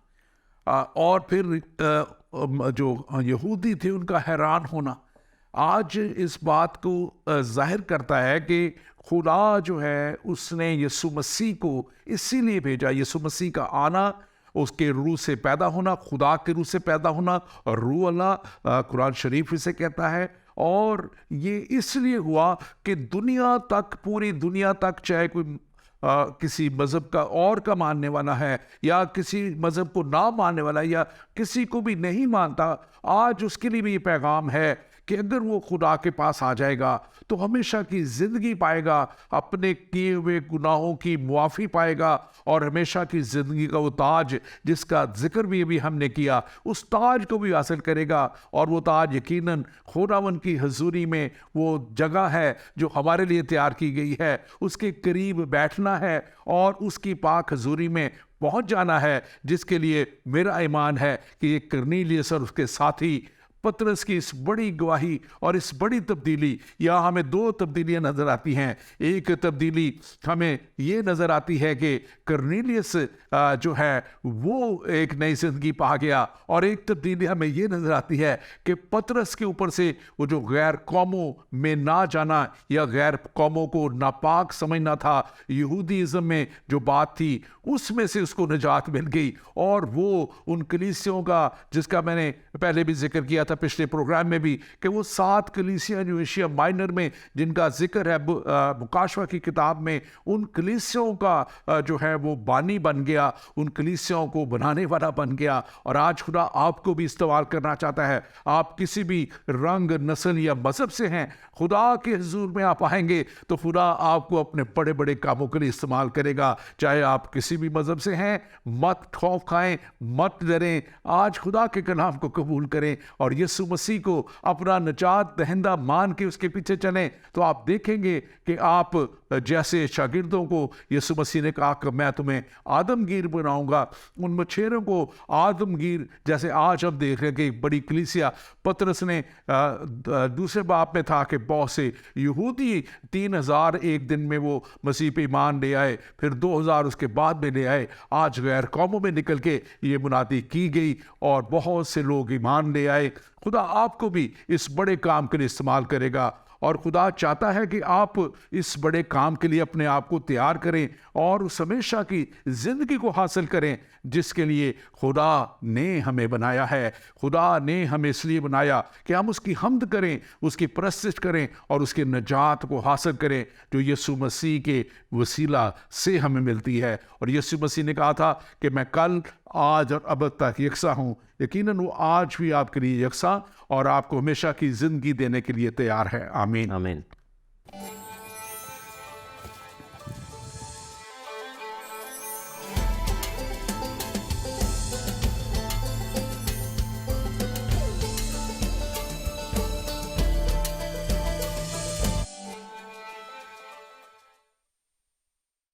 और फिर जो यहूदी थे उनका हैरान होना, आज इस बात को जाहिर करता है कि खुदा जो है उसने यीशु मसीह को इसीलिए भेजा। यीशु मसीह का आना, उसके रूह से पैदा होना, खुदा के रूह से पैदा होना, और रूह अल्लाह कुरान शरीफ इसे कहता है। और ये इसलिए हुआ कि दुनिया तक, पूरी दुनिया तक, चाहे कोई किसी मज़हब का और का मानने वाला है या किसी मज़हब को ना मानने वाला है या किसी को भी नहीं मानता, आज उसके लिए भी ये पैगाम है कि अगर वो खुदा के पास आ जाएगा तो हमेशा की ज़िंदगी पाएगा, अपने किए हुए गुनाहों की मुआफ़ी पाएगा, और हमेशा की ज़िंदगी का वो ताज जिसका जिक्र भी अभी हमने किया, उस ताज को भी हासिल करेगा। और वो ताज यकीनन खुदावंद की हजूरी में वो जगह है जो हमारे लिए तैयार की गई है, उसके करीब बैठना है और उसकी पाक हजूरी में पहुंच जाना है, जिसके लिए मेरा ईमान है कि ये कुरनेलियस और उसके साथी पतरस की इस बड़ी गवाही और इस बड़ी तब्दीली, या हमें दो तब्दीलियां नज़र आती हैं। एक तब्दीली हमें ये नज़र आती है कि कुरनेलियस जो है वो एक नई ज़िंदगी पा गया, और एक तब्दीली हमें ये नज़र आती है कि पतरस के ऊपर से वो जो गैर कौमों में ना जाना या गैर कौमों को नापाक समझना था, यहूदीज़म में जो बात थी उसमें से उसको निजात मिल गई। और वो उन कलीसियों का, जिसका मैंने पहले भी जिक्र किया था पिछले प्रोग्राम में भी, कि वो 7 कलीसियां जो एशिया माइनर में जिनका जिक्र है मुकाशवा की किताब में, उन कलीसियों का जो है वो बानी बन गया, उन कलीसियाओं को बनाने वाला बन गया। और आज खुदा आपको भी इस्तेमाल करना चाहता है। आप किसी भी रंग, नस्ल या मजहब से हैं, खुदा के हुजूर में आप आएंगे तो खुदा आपको अपने बड़े बड़े कामों के लिए इस्तेमाल करेगा। चाहे आप किसी भी मजहब से हैं, मत खौफ खाएं, मत डरें, आज खुदा के कलाम को कबूल करें और यीशु मसीह को अपना निजात दहिंदा मान के उसके पीछे चलें, तो आप देखेंगे कि आप जैसे शागिर्दों को यीशु मसीह ने कहा कि मैं तुम्हें आदमगीर बनाऊंगा, उन मछेरों को आदमगीर, जैसे आज हम देख रहे हैं कि एक बड़ी कलीसिया, पतरस ने दूसरे बाब में था कि बहुत से यहूदी 3000 एक दिन में वो मसीह पे ईमान ले आए, फिर 2000 उसके बाद में ले आए। आज गैर कौमों में निकल के ये मुनादी की गई और बहुत से लोग ईमान ले आए। खुदा आपको भी इस बड़े काम के लिए इस्तेमाल करेगा, और खुदा चाहता है कि आप इस बड़े काम के लिए अपने आप को तैयार करें और उस हमेशा की ज़िंदगी को हासिल करें जिसके लिए खुदा ने हमें बनाया है। खुदा ने हमें इसलिए बनाया कि हम उसकी हम्द करें, उसकी परस्तिश करें और उसके निजात को हासिल करें जो यीशु मसीह के वसीला से हमें मिलती है। और यीशु मसीह ने कहा था कि मैं कल, आज और अब तक यकसा हूँ। यकीनन वो आज भी आपके लिए यकसा और आपको हमेशा की ज़िंदगी देने के लिए तैयार है। आमीन, आमीन।